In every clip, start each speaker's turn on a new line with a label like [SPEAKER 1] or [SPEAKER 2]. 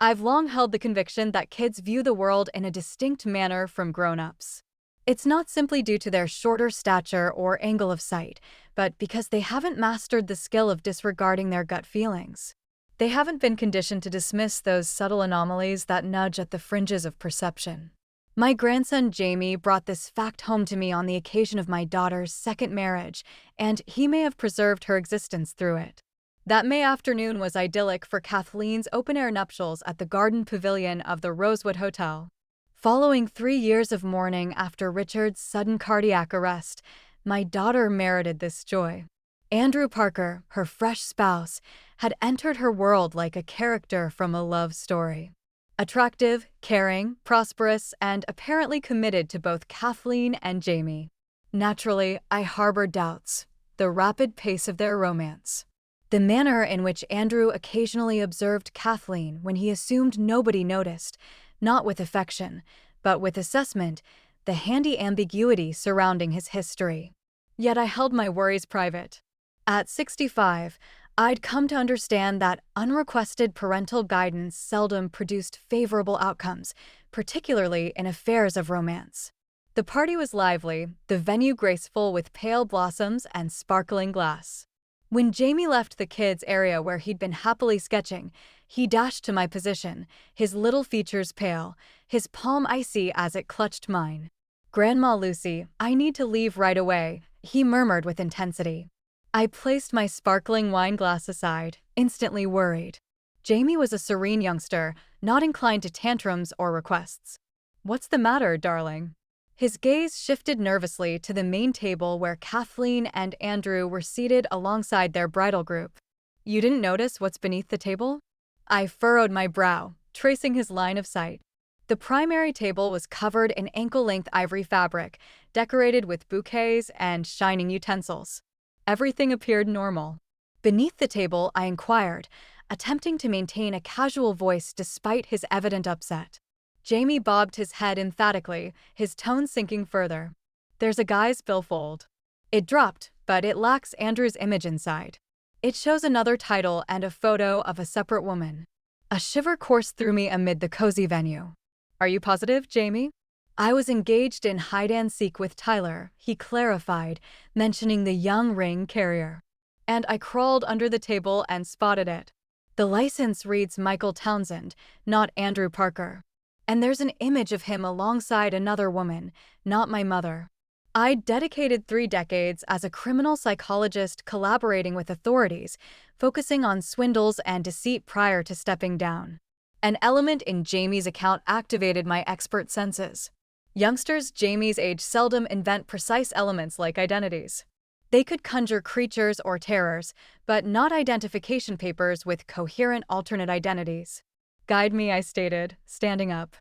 [SPEAKER 1] I've long held the conviction that kids view the world in a distinct manner from grown-ups. It's not simply due to their shorter stature or angle of sight, but because they haven't mastered the skill of disregarding their gut feelings. They haven't been conditioned to dismiss those subtle anomalies that nudge at the fringes of perception. My grandson Jamie brought this fact home to me on the occasion of my daughter's second marriage, and he may have preserved her existence through it. That May afternoon was idyllic for Kathleen's open-air nuptials at the garden pavilion of the Rosewood Hotel. Following 3 years of mourning after Richard's sudden cardiac arrest, my daughter merited this joy. Andrew Parker, her fresh spouse, had entered her world like a character from a love story. Attractive, caring, prosperous, and apparently committed to both Kathleen and Jamie. Naturally, I harbored doubts. The rapid pace of their romance. The manner in which Andrew occasionally observed Kathleen when he assumed nobody noticed, not with affection, but with assessment, the handy ambiguity surrounding his history. Yet I held my worries private. At 65, I'd come to understand that unrequested parental guidance seldom produced favorable outcomes, particularly in affairs of romance. The party was lively, the venue graceful with pale blossoms and sparkling glass. When Jamie left the kids' area where he'd been happily sketching, he dashed to my position, his little features pale, his palm icy as it clutched mine. "Grandma Lucy, I need to leave right away," he murmured with intensity. I placed my sparkling wine glass aside, instantly worried. Jamie was a serene youngster, not inclined to tantrums or requests. "What's the matter, darling?" His gaze shifted nervously to the main table where Kathleen and Andrew were seated alongside their bridal group. "You didn't notice what's beneath the table?" I furrowed my brow, tracing his line of sight. The primary table was covered in ankle-length ivory fabric, decorated with bouquets and shining utensils. Everything appeared normal. Beneath the table, I inquired, attempting to maintain a casual voice despite his evident upset. Jamie bobbed his head emphatically, his tone sinking further. "There's a guy's billfold." It dropped, but it lacks Andrew's image inside. It shows another title and a photo of a separate woman. A shiver coursed through me amid the cozy venue. "Are you positive, Jamie?" "I was engaged in hide-and-seek with Tyler," he clarified, mentioning the young ring carrier. And I crawled under the table and spotted it. The license reads Michael Townsend, not Andrew Parker. And there's an image of him alongside another woman, not my mother. I'd dedicated 3 decades as a criminal psychologist collaborating with authorities, focusing on swindles and deceit prior to stepping down. An element in Jamie's account activated my expert senses. Youngsters Jamie's age seldom invent precise elements like identities. They could conjure creatures or terrors, but not identification papers with coherent alternate identities. "Guide me," I stated, standing up.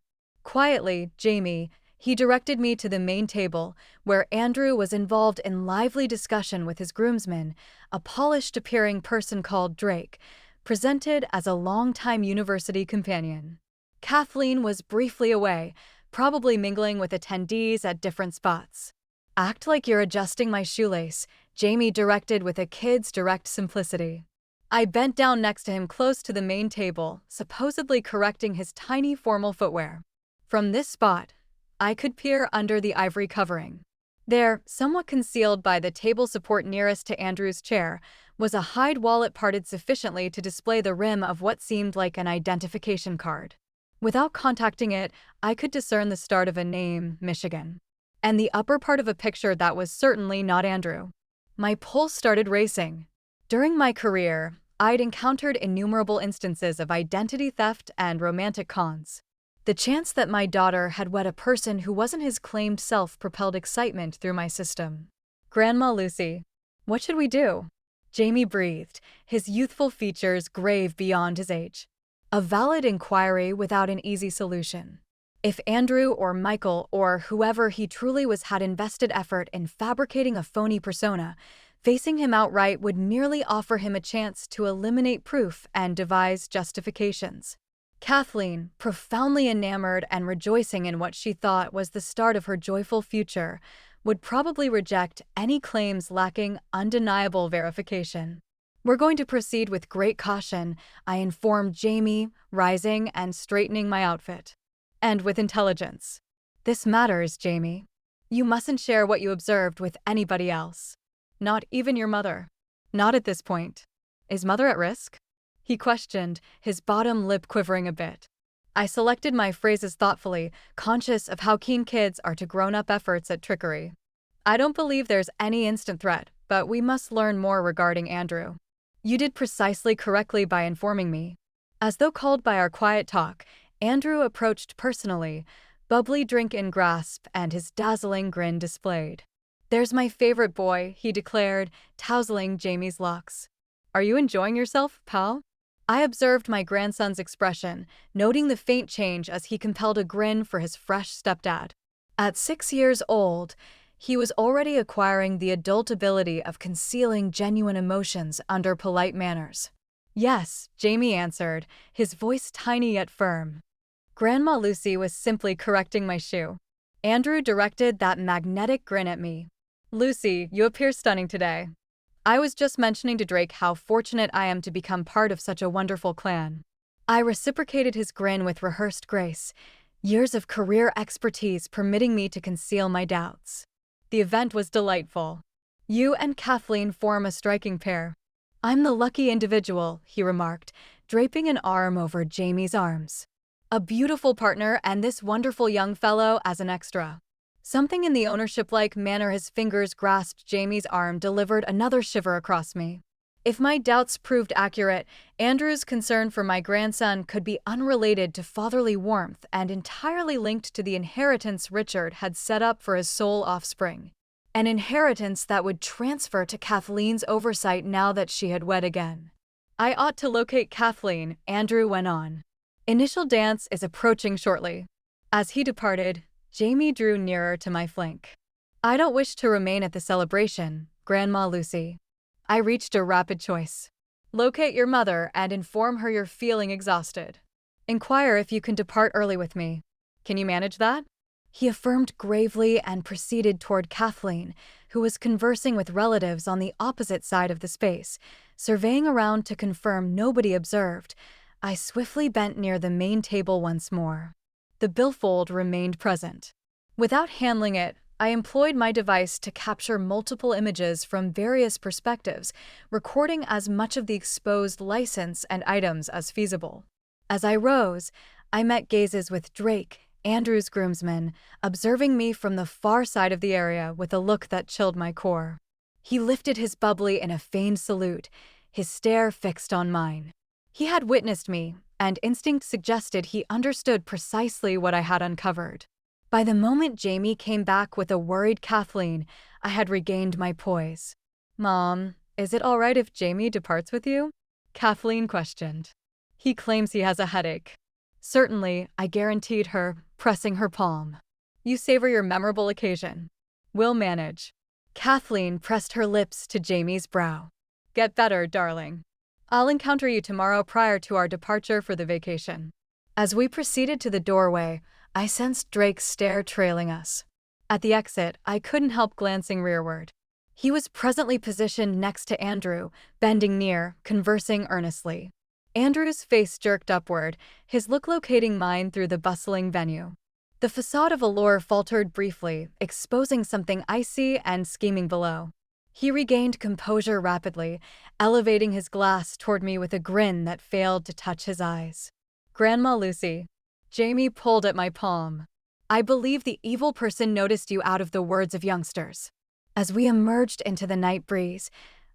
[SPEAKER 1] Quietly, Jamie, he directed me to the main table, where Andrew was involved in lively discussion with his groomsmen, a polished-appearing person called Drake, presented as a longtime university companion. Kathleen was briefly away, probably mingling with attendees at different spots. "Act like you're adjusting my shoelace," Jamie directed with a kid's direct simplicity. I bent down next to him close to the main table, supposedly correcting his tiny formal footwear. From this spot, I could peer under the ivory covering. There, somewhat concealed by the table support nearest to Andrew's chair, was a hide wallet parted sufficiently to display the rim of what seemed like an identification card. Without contacting it, I could discern the start of a name, Michigan, and the upper part of a picture that was certainly not Andrew. My pulse started racing. During my career, I'd encountered innumerable instances of identity theft and romantic cons. The chance that my daughter had wed a person who wasn't his claimed self propelled excitement through my system. "Grandma Lucy, what should we do?" Jamie breathed, his youthful features grave beyond his age. A valid inquiry without an easy solution. If Andrew or Michael or whoever he truly was had invested effort in fabricating a phony persona, facing him outright would merely offer him a chance to eliminate proof and devise justifications. Kathleen, profoundly enamored and rejoicing in what she thought was the start of her joyful future, would probably reject any claims lacking undeniable verification. We're going to proceed with great caution, I informed Jamie, rising and straightening my outfit. And with intelligence. This matters, Jamie. You mustn't share what you observed with anybody else. Not even your mother. Not at this point. Is mother at risk? He questioned, his bottom lip quivering a bit. I selected my phrases thoughtfully, conscious of how keen kids are to grown-up efforts at trickery. I don't believe there's any instant threat, but we must learn more regarding Andrew. You did precisely correctly by informing me. As though called by our quiet talk, Andrew approached personally, bubbly drink in grasp and his dazzling grin displayed. There's my favorite boy, he declared, tousling Jamie's locks. Are you enjoying yourself, pal? I observed my grandson's expression, noting the faint change as he compelled a grin for his fresh stepdad. At 6 years old, he was already acquiring the adult ability of concealing genuine emotions under polite manners. Yes, Jamie answered, his voice tiny yet firm. Grandma Lucy was simply correcting my shoe. Andrew directed that magnetic grin at me. Lucy, you appear stunning today. I was just mentioning to Drake how fortunate I am to become part of such a wonderful clan. I reciprocated his grin with rehearsed grace, years of career expertise permitting me to conceal my doubts. The event was delightful. You and Kathleen form a striking pair. I'm the lucky individual, he remarked, draping an arm over Jamie's arms. A beautiful partner and this wonderful young fellow as an extra. Something in the ownership-like manner his fingers grasped Jamie's arm delivered another shiver across me. If my doubts proved accurate, Andrew's concern for my grandson could be unrelated to fatherly warmth and entirely linked to the inheritance Richard had set up for his sole offspring. An inheritance that would transfer to Kathleen's oversight now that she had wed again. I ought to locate Kathleen, Andrew went on. Initial dance is approaching shortly. As he departed, Jamie drew nearer to my flank. I don't wish to remain at the celebration, Grandma Lucy. I reached a rapid choice. Locate your mother and inform her you're feeling exhausted. Inquire if you can depart early with me. Can you manage that? He affirmed gravely and proceeded toward Kathleen, who was conversing with relatives on the opposite side of the space, surveying around to confirm nobody observed. I swiftly bent near the main table once more. The billfold remained present. Without handling it, I employed my device to capture multiple images from various perspectives, recording as much of the exposed license and items as feasible. As I rose, I met gazes with Drake, Andrew's groomsman, observing me from the far side of the area with a look that chilled my core. He lifted his bubbly in a feigned salute, his stare fixed on mine. He had witnessed me, and instinct suggested he understood precisely what I had uncovered. By the moment Jamie came back with a worried Kathleen, I had regained my poise. Mom, is it all right if Jamie departs with you? Kathleen questioned. He claims he has a headache. Certainly, I guaranteed her, pressing her palm. You savor your memorable occasion. We'll manage. Kathleen pressed her lips to Jamie's brow. Get better, darling. I'll encounter you tomorrow prior to our departure for the vacation. As we proceeded to the doorway, I sensed Drake's stare trailing us. At the exit, I couldn't help glancing rearward. He was presently positioned next to Andrew, bending near, conversing earnestly. Andrew's face jerked upward, his look locating mine through the bustling venue. The facade of allure faltered briefly, exposing something icy and scheming below. He regained composure rapidly, elevating his glass toward me with a grin that failed to touch his eyes. Grandma Lucy. Jamie pulled at my palm. I believe the evil person noticed you out of the words of youngsters. As we emerged into the night breeze,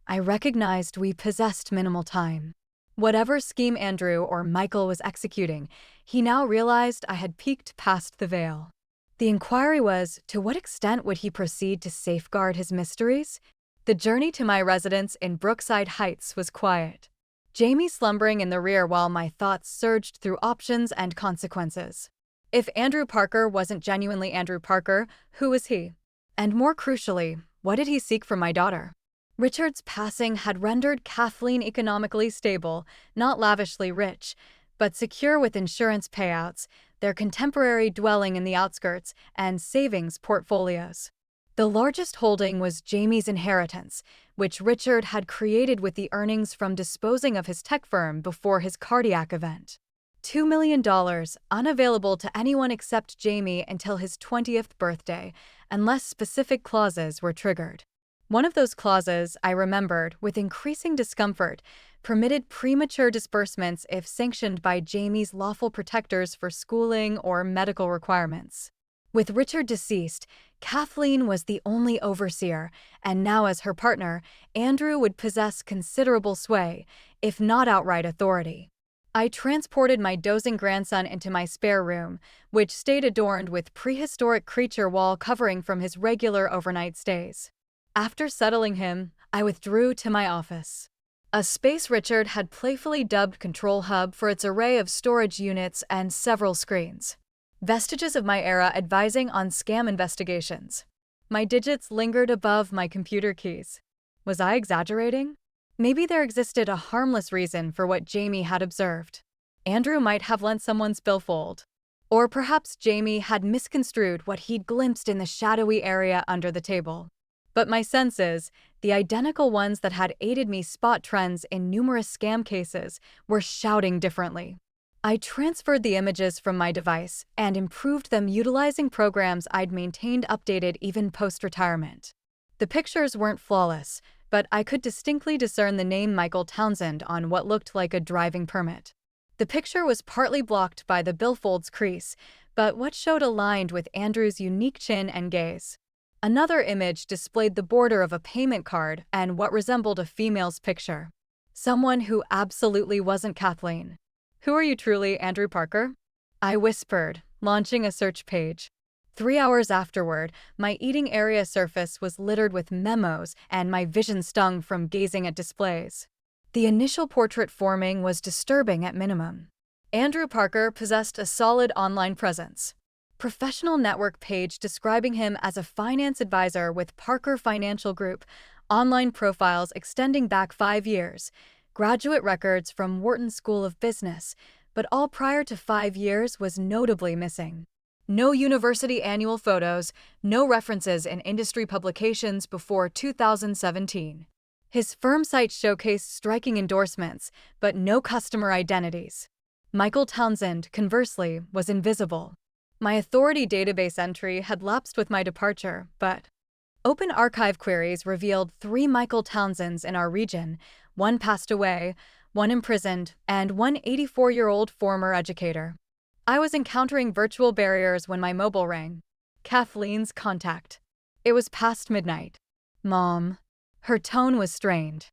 [SPEAKER 1] I recognized we possessed minimal time. Whatever scheme Andrew or Michael was executing, he now realized I had peeked past the veil. The inquiry was, to what extent would he proceed to safeguard his mysteries? The journey to my residence in Brookside Heights was quiet. Jamie slumbering in the rear while my thoughts surged through options and consequences. If Andrew Parker wasn't genuinely Andrew Parker, who was he? And more crucially, what did he seek from my daughter? Richard's passing had rendered Kathleen economically stable, not lavishly rich, but secure with insurance payouts, their contemporary dwelling in the outskirts, and savings portfolios. The largest holding was Jamie's inheritance, which Richard had created with the earnings from disposing of his tech firm before his cardiac event. $2 million, unavailable to anyone except Jamie until his 20th birthday, unless specific clauses were triggered. One of those clauses, I remembered, with increasing discomfort, permitted premature disbursements if sanctioned by Jamie's lawful protectors for schooling or medical requirements. With Richard deceased, Kathleen was the only overseer, and now as her partner, Andrew would possess considerable sway, if not outright authority. I transported my dozing grandson into my spare room, which stayed adorned with prehistoric creature wall covering from his regular overnight stays. After settling him, I withdrew to my office, a space Richard had playfully dubbed Control Hub for its array of storage units and several screens. Vestiges of my era advising on scam investigations. My digits lingered above my computer keys. Was I exaggerating? Maybe there existed a harmless reason for what Jamie had observed. Andrew might have lent someone's billfold. Or perhaps Jamie had misconstrued what he'd glimpsed in the shadowy area under the table. But my senses, the identical ones that had aided me spot trends in numerous scam cases, were shouting differently. I transferred the images from my device and improved them utilizing programs I'd maintained updated even post-retirement. The pictures weren't flawless, but I could distinctly discern the name Michael Townsend on what looked like a driving permit. The picture was partly blocked by the billfold's crease, but what showed aligned with Andrew's unique chin and gaze. Another image displayed the border of a payment card and what resembled a female's picture. Someone who absolutely wasn't Kathleen. "Who are you truly, Andrew Parker?" I whispered, launching a search page. 3 hours afterward, my eating area surface was littered with memos and my vision stung from gazing at displays. The initial portrait forming was disturbing at minimum. Andrew Parker possessed a solid online presence. Professional network page describing him as a finance advisor with Parker Financial Group, online profiles extending back 5 years, graduate records from Wharton School of Business, but all prior to 5 years was notably missing. No university annual photos, no references in industry publications before 2017. His firm site showcased striking endorsements, but no customer identities. Michael Townsend, conversely, was invisible. My authority database entry had lapsed with my departure, but open archive queries revealed 3 Michael Townsends in our region. One passed away, one imprisoned, and one 84-year-old former educator. I was encountering virtual barriers when my mobile rang. Kathleen's contact. It was past midnight. "Mom." Her tone was strained.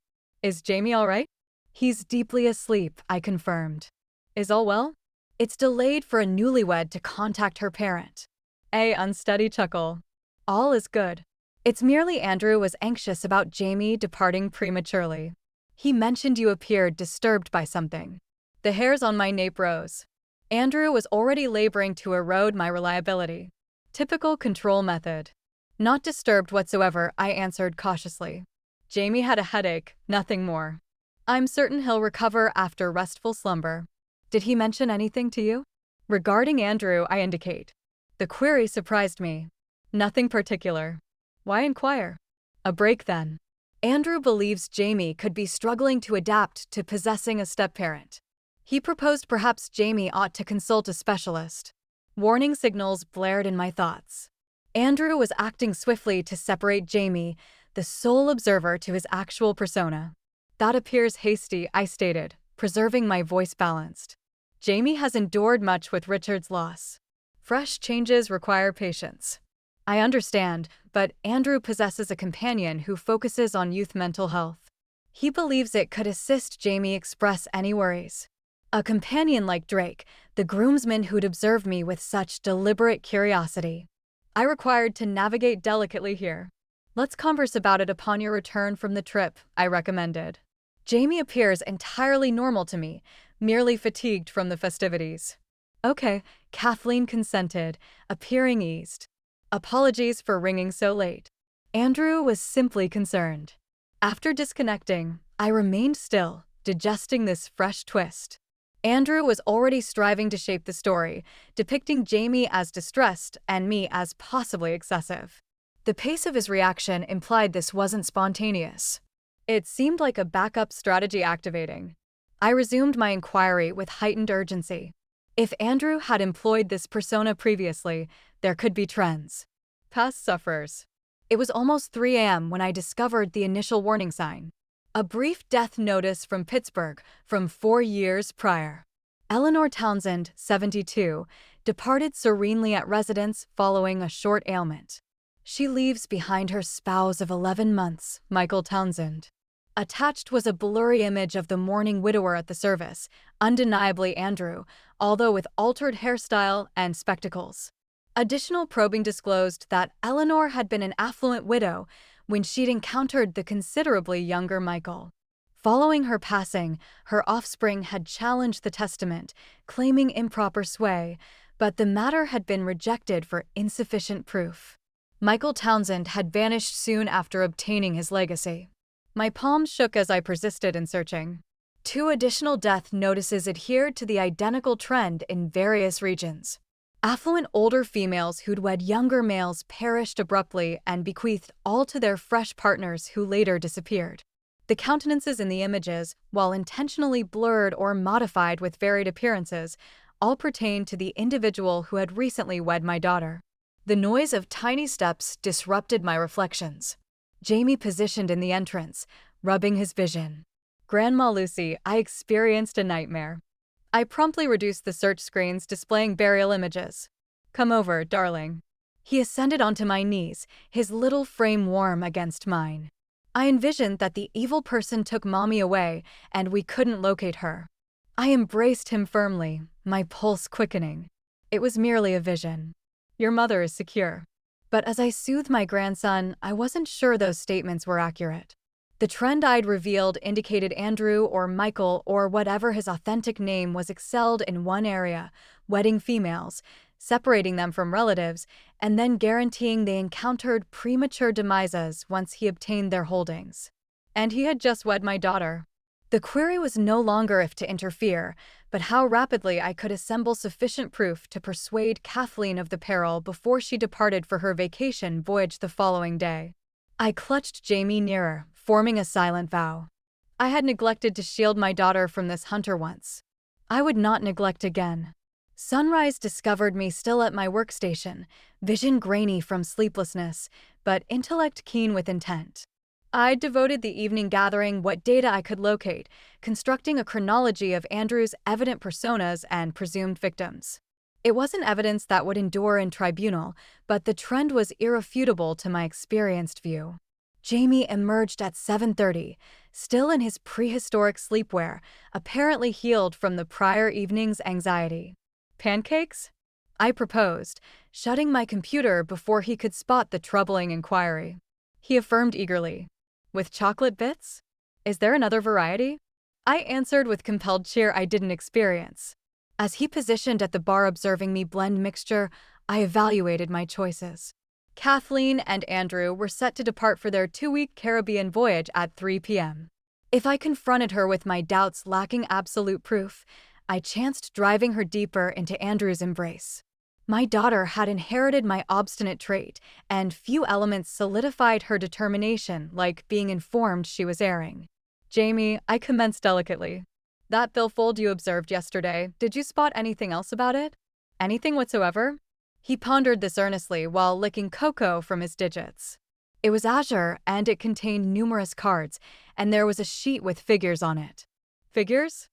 [SPEAKER 1] "Is Jamie all right?" "He's deeply asleep," I confirmed. "Is all well?" It's delayed for a newlywed to contact her parent. A unsteady chuckle. "All is good. It's merely Andrew was anxious about Jamie departing prematurely. He mentioned you appeared disturbed by something." The hairs on my nape rose. Andrew was already laboring to erode my reliability. Typical control method. "Not disturbed whatsoever," I answered cautiously. "Jamie had a headache, nothing more. I'm certain he'll recover after restful slumber." "Did he mention anything to you?" "Regarding Andrew, I indicate." The query surprised me. "Nothing particular." "Why inquire?" "A break then. Andrew believes Jamie could be struggling to adapt to possessing a step-parent. He proposed perhaps Jamie ought to consult a specialist." Warning signals blared in my thoughts. Andrew was acting swiftly to separate Jamie, the sole observer, to his actual persona. "That appears hasty," I stated, preserving my voice balanced. "Jamie has endured much with Richard's loss. Fresh changes require patience." "I understand, but Andrew possesses a companion who focuses on youth mental health. He believes it could assist Jamie express any worries. A companion like Drake, the groomsman who'd observed me with such deliberate curiosity. I required to navigate delicately here. "Let's converse about it upon your return from the trip," I recommended. "Jamie appears entirely normal to me, merely fatigued from the festivities." "Okay," Kathleen consented, appearing eased. "Apologies for ringing so late." Andrew was simply concerned. After disconnecting, I remained still, digesting this fresh twist. Andrew was already striving to shape the story, depicting Jamie as distressed and me as possibly excessive. The pace of his reaction implied this wasn't spontaneous. It seemed like a backup strategy activating. I resumed my inquiry with heightened urgency. If Andrew had employed this persona previously, there could be trends. Past sufferers. It was almost 3 a.m. when I discovered the initial warning sign. A brief death notice from Pittsburgh from 4 years prior. Eleanor Townsend, 72, departed serenely at residence following a short ailment. She leaves behind her spouse of 11 months, Michael Townsend. Attached was a blurry image of the mourning widower at the service, undeniably Andrew, although with altered hairstyle and spectacles. Additional probing disclosed that Eleanor had been an affluent widow when she'd encountered the considerably younger Michael. Following her passing, her offspring had challenged the testament, claiming improper sway, but the matter had been rejected for insufficient proof. Michael Townsend had vanished soon after obtaining his legacy. My palms shook as I persisted in searching. 2 additional death notices adhered to the identical trend in various regions. Affluent older females who'd wed younger males perished abruptly and bequeathed all to their fresh partners who later disappeared. The countenances in the images, while intentionally blurred or modified with varied appearances, all pertained to the individual who had recently wed my daughter. The noise of tiny steps disrupted my reflections. Jamie positioned in the entrance, rubbing his vision. Grandma Lucy, I experienced a nightmare. I promptly reduced the search screens displaying burial images. Come over, darling. He ascended onto my knees, his little frame warm against mine. I envisioned that the evil person took Mommy away, and we couldn't locate her. I embraced him firmly, my pulse quickening. It was merely a vision. Your mother is secure. But as I soothed my grandson, I wasn't sure those statements were accurate. The trend I'd revealed indicated Andrew or Michael or whatever his authentic name was excelled in one area, wedding females, separating them from relatives, and then guaranteeing they encountered premature demises once he obtained their holdings. And he had just wed my daughter. The query was no longer if to interfere, but how rapidly I could assemble sufficient proof to persuade Kathleen of the peril before she departed for her vacation voyage the following day. I clutched Jamie nearer, forming a silent vow. I had neglected to shield my daughter from this hunter once. I would not neglect again. Sunrise discovered me still at my workstation, vision grainy from sleeplessness, but intellect keen with intent. I devoted the evening gathering what data I could locate, constructing a chronology of Andrew's evident personas and presumed victims. It wasn't evidence that would endure in tribunal, but the trend was irrefutable to my experienced view. Jamie emerged at 7:30, still in his prehistoric sleepwear, apparently healed from the prior evening's anxiety. Pancakes? I proposed, shutting my computer before he could spot the troubling inquiry. He affirmed eagerly. With chocolate bits? Is there another variety? I answered with compelled cheer I didn't experience. As he positioned at the bar observing me blend mixture, I evaluated my choices. Kathleen and Andrew were set to depart for their 2-week Caribbean voyage at 3 p.m. If I confronted her with my doubts lacking absolute proof, I chanced driving her deeper into Andrew's embrace. My daughter had inherited my obstinate trait, and few elements solidified her determination like being informed she was erring. Jamie, I commenced delicately. That billfold you observed yesterday, did you spot anything else about it? Anything whatsoever? He pondered this earnestly while licking cocoa from his digits. It was azure, and it contained numerous cards, and there was a sheet with figures on it. Figures?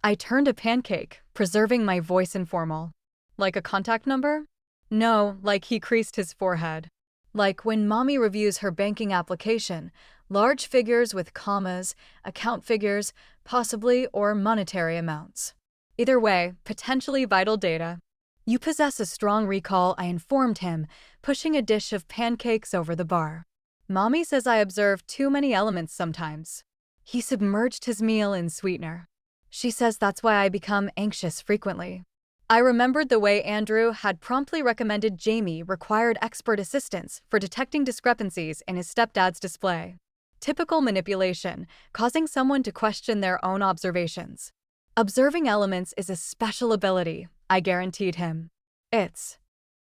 [SPEAKER 1] I turned a pancake, preserving my voice informal. Like a contact number? No, like he creased his forehead. Like when Mommy reviews her banking application, large figures with commas, account figures, possibly, or monetary amounts. Either way, potentially vital data. You possess a strong recall, I informed him, pushing a dish of pancakes over the bar. Mommy says I observe too many elements sometimes. He submerged his meal in sweetener. She says that's why I become anxious frequently. I remembered the way Andrew had promptly recommended Jamie required expert assistance for detecting discrepancies in his stepdad's display. Typical manipulation, causing someone to question their own observations. Observing elements is a special ability, I guaranteed him. It's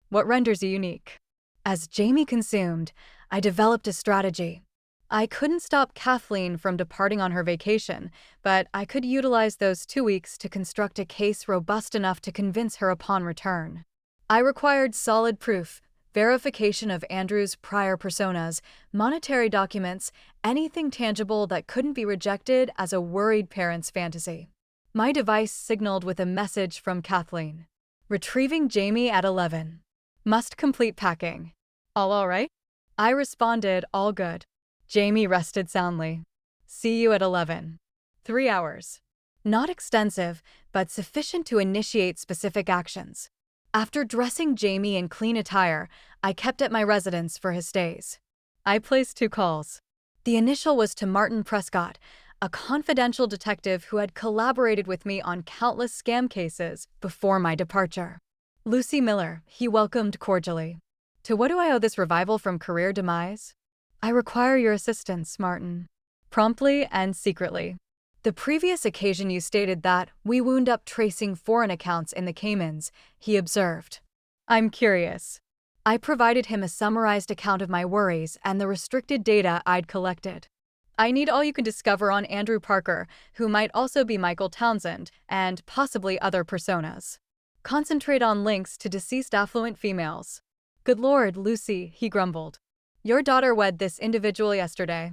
[SPEAKER 1] what renders you unique. As Jamie consumed, I developed a strategy. I couldn't stop Kathleen from departing on her vacation, but I could utilize those 2 weeks to construct a case robust enough to convince her upon return. I required solid proof, verification of Andrew's prior personas, monetary documents, anything tangible that couldn't be rejected as a worried parent's fantasy. My device signaled with a message from Kathleen. Retrieving Jamie at 11. Must complete packing. All right? I responded, all good. Jamie rested soundly. See you at 11. 3 hours. Not extensive, but sufficient to initiate specific actions. After dressing Jamie in clean attire, I kept at my residence for his stays. I placed 2 calls. The initial was to Martin Prescott, a confidential detective who had collaborated with me on countless scam cases before my departure. Lucy Miller, he welcomed cordially. To what do I owe this revival from career demise? I require your assistance, Martin. Promptly and secretly. The previous occasion you stated that we wound up tracing foreign accounts in the Caymans, he observed. I'm curious. I provided him a summarized account of my worries and the restricted data I'd collected. I need all you can discover on Andrew Parker, who might also be Michael Townsend, and possibly other personas. Concentrate on links to deceased affluent females. Good Lord, Lucy, he grumbled. Your daughter wed this individual yesterday.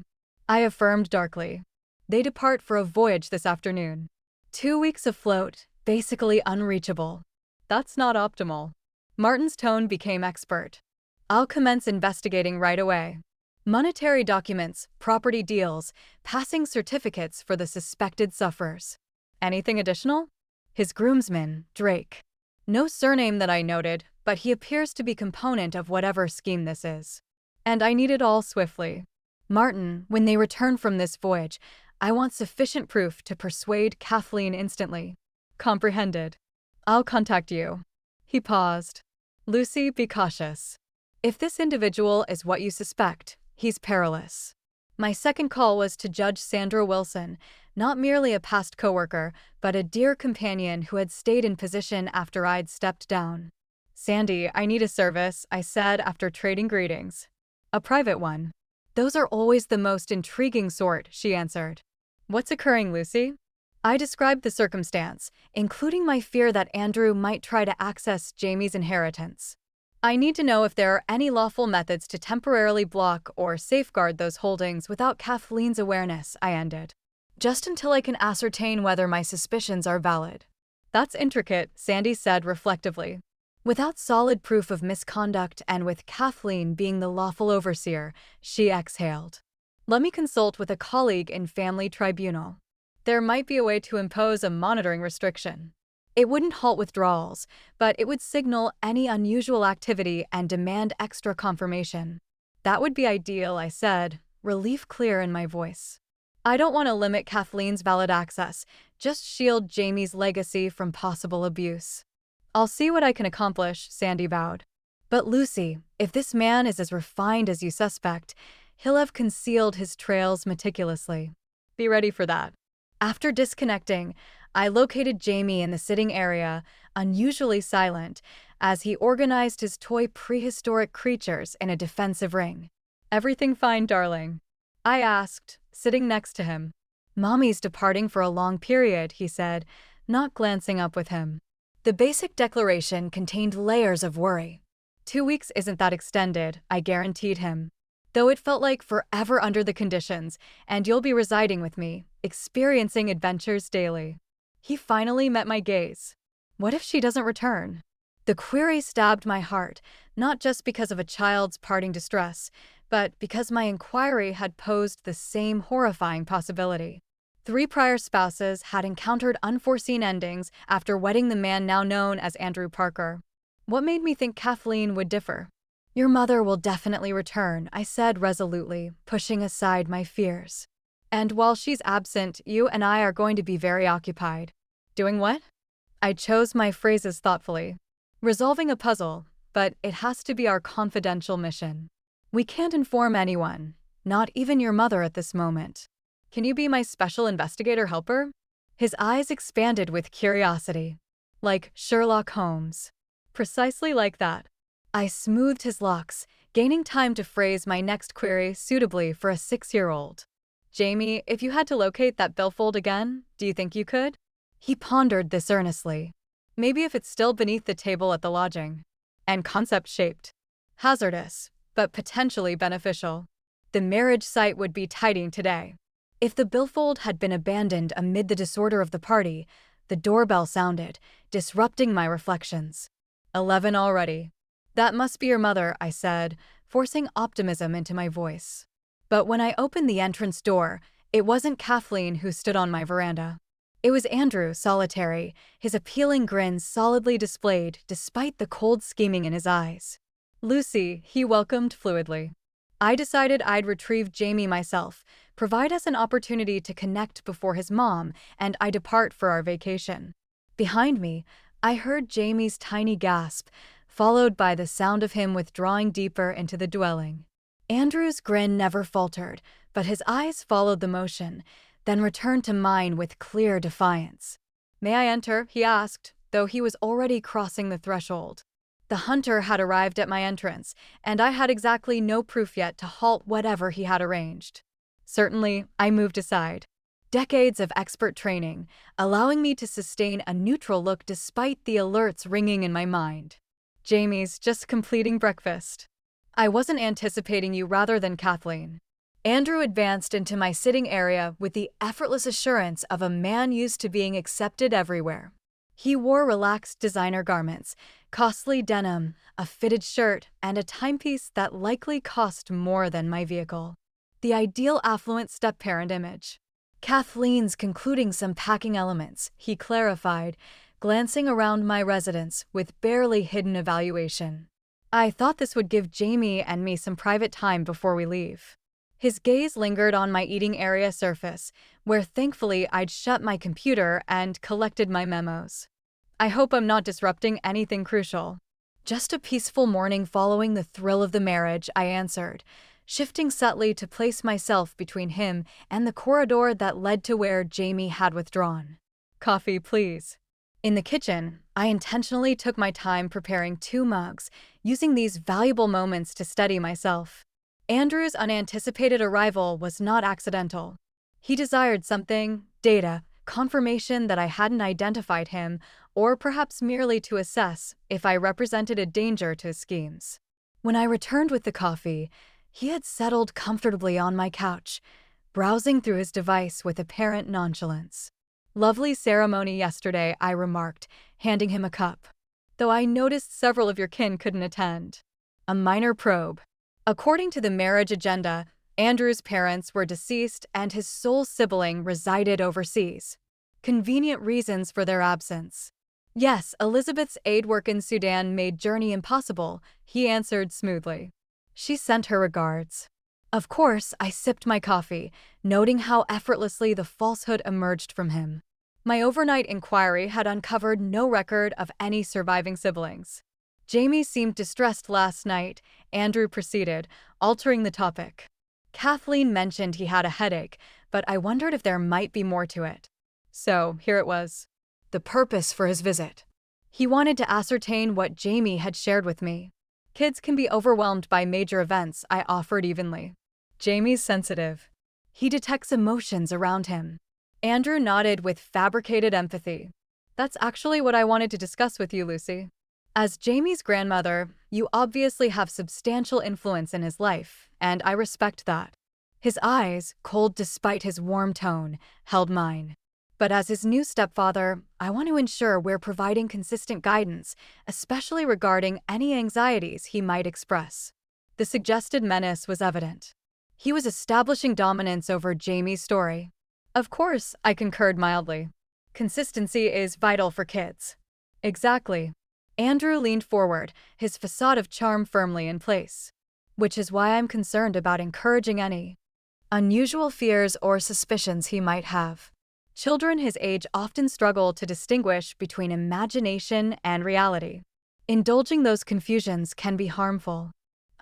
[SPEAKER 1] I affirmed darkly. They depart for a voyage this afternoon. 2 weeks afloat, basically unreachable. That's not optimal. Martin's tone became expert. I'll commence investigating right away. Monetary documents, property deals, passing certificates for the suspected sufferers. Anything additional? His groomsman, Drake. No surname that I noted, but he appears to be component of whatever scheme this is. And I need it all swiftly. Martin, when they return from this voyage, I want sufficient proof to persuade Kathleen instantly. Comprehended. I'll contact you. He paused. Lucy, be cautious. If this individual is what you suspect, he's perilous. My second call was to Judge Sandra Wilson, not merely a past coworker, but a dear companion who had stayed in position after I'd stepped down. Sandy, I need a service, I said after trading greetings. A private one. Those are always the most intriguing sort, she answered. What's occurring, Lucy? I described the circumstance, including my fear that Andrew might try to access Jamie's inheritance. I need to know if there are any lawful methods to temporarily block or safeguard those holdings without Kathleen's awareness, I ended. Just until I can ascertain whether my suspicions are valid. That's intricate, Sandy said reflectively. Without solid proof of misconduct and with Kathleen being the lawful overseer, she exhaled. Let me consult with a colleague in family tribunal. There might be a way to impose a monitoring restriction. It wouldn't halt withdrawals, but it would signal any unusual activity and demand extra confirmation. That would be ideal, I said, relief clear in my voice. I don't want to limit Kathleen's valid access, just shield Jamie's legacy from possible abuse. I'll see what I can accomplish, Sandy vowed. But Lucy, if this man is as refined as you suspect, he'll have concealed his trails meticulously. Be ready for that. After disconnecting, I located Jamie in the sitting area, unusually silent, as he organized his toy prehistoric creatures in a defensive ring. Everything fine, darling? I asked, sitting next to him. Mommy's departing for a long period, he said, not glancing up with him. The basic declaration contained layers of worry. 2 weeks isn't that extended, I guaranteed him. Though it felt like forever under the conditions, and you'll be residing with me, experiencing adventures daily. He finally met my gaze. What if she doesn't return? The query stabbed my heart, not just because of a child's parting distress, but because my inquiry had posed the same horrifying possibility. 3 prior spouses had encountered unforeseen endings after wedding the man now known as Andrew Parker. What made me think Kathleen would differ? Your mother will definitely return, I said resolutely, pushing aside my fears. And while she's absent, you and I are going to be very occupied. Doing what? I chose my phrases thoughtfully. Resolving a puzzle, but it has to be our confidential mission. We can't inform anyone, not even your mother at this moment. Can you be my special investigator helper? His eyes expanded with curiosity. Like Sherlock Holmes. Precisely like that. I smoothed his locks, gaining time to phrase my next query suitably for a 6-year-old. Jamie, if you had to locate that billfold again, do you think you could? He pondered this earnestly. Maybe if it's still beneath the table at the lodging. And concept-shaped. Hazardous, but potentially beneficial. The marriage site would be tidying today. If the billfold had been abandoned amid the disorder of the party, the doorbell sounded, disrupting my reflections. 11 already. That must be your mother, I said, forcing optimism into my voice. But when I opened the entrance door, it wasn't Kathleen who stood on my veranda. It was Andrew, solitary, his appealing grin solidly displayed despite the cold scheming in his eyes. Lucy, he welcomed fluidly. I decided I'd retrieve Jamie myself, provide us an opportunity to connect before his mom and I depart for our vacation. Behind me, I heard Jamie's tiny gasp, followed by the sound of him withdrawing deeper into the dwelling. Andrew's grin never faltered, but his eyes followed the motion, then returned to mine with clear defiance. "May I enter?" he asked, though he was already crossing the threshold. The hunter had arrived at my entrance, and I had exactly no proof yet to halt whatever he had arranged. Certainly, I moved aside. Decades of expert training, allowing me to sustain a neutral look despite the alerts ringing in my mind. Jamie's just completing breakfast. I wasn't anticipating you rather than Kathleen. Andrew advanced into my sitting area with the effortless assurance of a man used to being accepted everywhere. He wore relaxed designer garments, costly denim, a fitted shirt, and a timepiece that likely cost more than my vehicle. The ideal affluent step-parent image. Kathleen's concluding some packing elements, he clarified, glancing around my residence with barely hidden evaluation. I thought this would give Jamie and me some private time before we leave. His gaze lingered on my eating area surface, where thankfully I'd shut my computer and collected my memos. I hope I'm not disrupting anything crucial. Just a peaceful morning following the thrill of the marriage, I answered, shifting subtly to place myself between him and the corridor that led to where Jamie had withdrawn. "Coffee, please." In the kitchen, I intentionally took my time preparing 2 mugs, using these valuable moments to steady myself. Andrew's unanticipated arrival was not accidental. He desired something, data, confirmation that I hadn't identified him, or perhaps merely to assess if I represented a danger to his schemes. When I returned with the coffee, he had settled comfortably on my couch, browsing through his device with apparent nonchalance. "Lovely ceremony yesterday," I remarked, handing him a cup. "Though I noticed several of your kin couldn't attend." A minor probe. According to the marriage agenda, Andrew's parents were deceased and his sole sibling resided overseas. Convenient reasons for their absence. "Yes, Elizabeth's aid work in Sudan made journey impossible," he answered smoothly. She sent her regards. Of course, I sipped my coffee, noting how effortlessly the falsehood emerged from him. My overnight inquiry had uncovered no record of any surviving siblings. "Jamie seemed distressed last night," Andrew proceeded, altering the topic. "Kathleen mentioned he had a headache, but I wondered if there might be more to it." So, here it was. The purpose for his visit. He wanted to ascertain what Jamie had shared with me. "Kids can be overwhelmed by major events," I offered evenly. "Jamie's sensitive. He detects emotions around him." Andrew nodded with fabricated empathy. "That's actually what I wanted to discuss with you, Lucy. As Jamie's grandmother, you obviously have substantial influence in his life, and I respect that." His eyes, cold despite his warm tone, held mine. "But as his new stepfather, I want to ensure we're providing consistent guidance, especially regarding any anxieties he might express." The suggested menace was evident. He was establishing dominance over Jamie's story. Of course, I concurred mildly. Consistency is vital for kids. Exactly. Andrew leaned forward, his facade of charm firmly in place. "Which is why I'm concerned about encouraging any unusual fears or suspicions he might have." Children his age often struggle to distinguish between imagination and reality. Indulging those confusions can be harmful.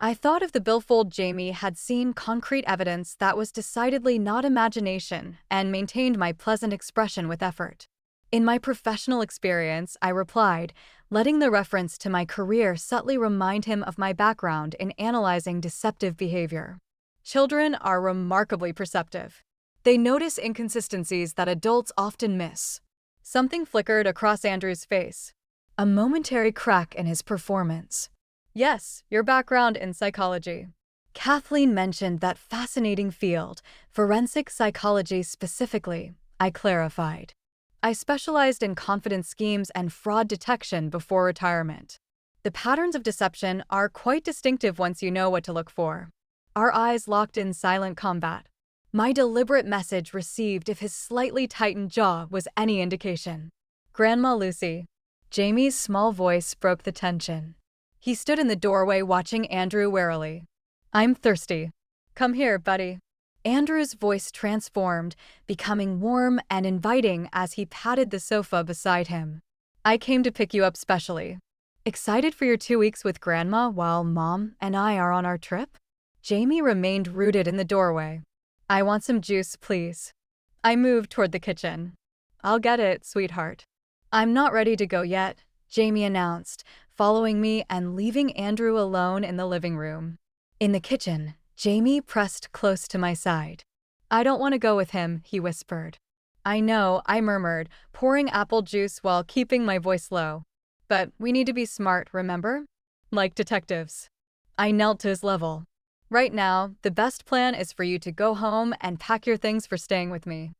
[SPEAKER 1] I thought of the billfold Jamie had seen concrete evidence that was decidedly not imagination and maintained my pleasant expression with effort. "In my professional experience," I replied, letting the reference to my career subtly remind him of my background in analyzing deceptive behavior. Children are remarkably perceptive. They notice inconsistencies that adults often miss. Something flickered across Andrew's face. A momentary crack in his performance. Yes, your background in psychology. Kathleen mentioned that fascinating field, forensic psychology specifically, I clarified. I specialized in confidence schemes and fraud detection before retirement. The patterns of deception are quite distinctive once you know what to look for. Our eyes locked in silent combat. My deliberate message received if his slightly tightened jaw was any indication. Grandma Lucy. Jamie's small voice broke the tension. He stood in the doorway watching Andrew warily. I'm thirsty. Come here, buddy. Andrew's voice transformed, becoming warm and inviting as he patted the sofa beside him. I came to pick you up specially. Excited for your 2 weeks with Grandma while Mom and I are on our trip? Jamie remained rooted in the doorway. I want some juice, please. I moved toward the kitchen. I'll get it, sweetheart. I'm not ready to go yet, Jamie announced, following me and leaving Andrew alone in the living room. In the kitchen, Jamie pressed close to my side. I don't want to go with him, he whispered. I know, I murmured, pouring apple juice while keeping my voice low. But we need to be smart, remember? Like detectives. I knelt to his level. Right now, the best plan is for you to go home and pack your things for staying with me.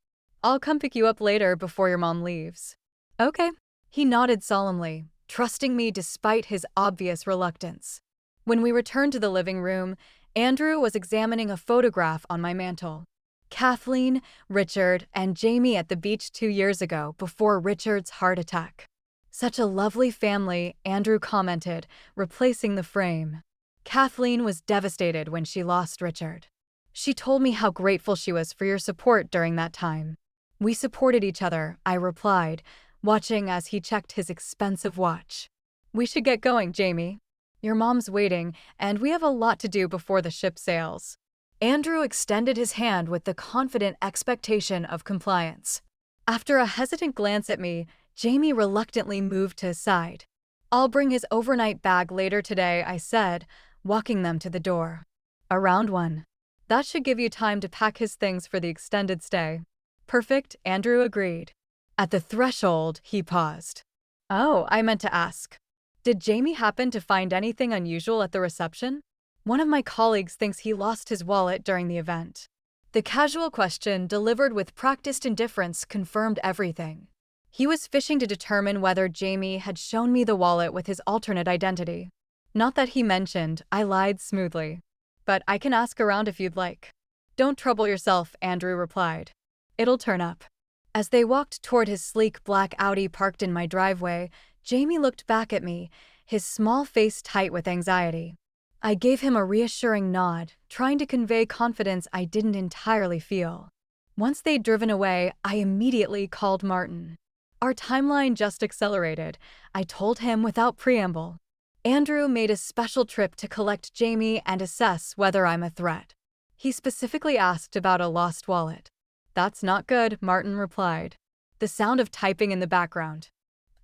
[SPEAKER 1] I'll come pick you up later before your mom leaves. Okay. He nodded solemnly, trusting me despite his obvious reluctance. When we returned to the living room, Andrew was examining a photograph on my mantel. Kathleen, Richard, and Jamie at the beach 2 years ago before Richard's heart attack. Such a lovely family, Andrew commented, replacing the frame. Kathleen was devastated when she lost Richard. She told me how grateful she was for your support during that time. We supported each other, I replied, watching as he checked his expensive watch. We should get going, Jamie. Your mom's waiting, and we have a lot to do before the ship sails. Andrew extended his hand with the confident expectation of compliance. After a hesitant glance at me, Jamie reluctantly moved to his side. I'll bring his overnight bag later today, I said, walking them to the door. Around 1. That should give you time to pack his things for the extended stay. Perfect, Andrew agreed. At the threshold, he paused. Oh, I meant to ask. Did Jamie happen to find anything unusual at the reception? One of my colleagues thinks he lost his wallet during the event. The casual question, delivered with practiced indifference, confirmed everything. He was fishing to determine whether Jamie had shown me the wallet with his alternate identity. Not that he mentioned, I lied smoothly. But I can ask around if you'd like. Don't trouble yourself, Andrew replied. It'll turn up. As they walked toward his sleek black Audi parked in my driveway, Jamie looked back at me, his small face tight with anxiety. I gave him a reassuring nod, trying to convey confidence I didn't entirely feel. Once they'd driven away, I immediately called Martin. Our timeline just accelerated, I told him without preamble. Andrew made a special trip to collect Jamie and assess whether I'm a threat. He specifically asked about a lost wallet. That's not good, Martin replied. The sound of typing in the background.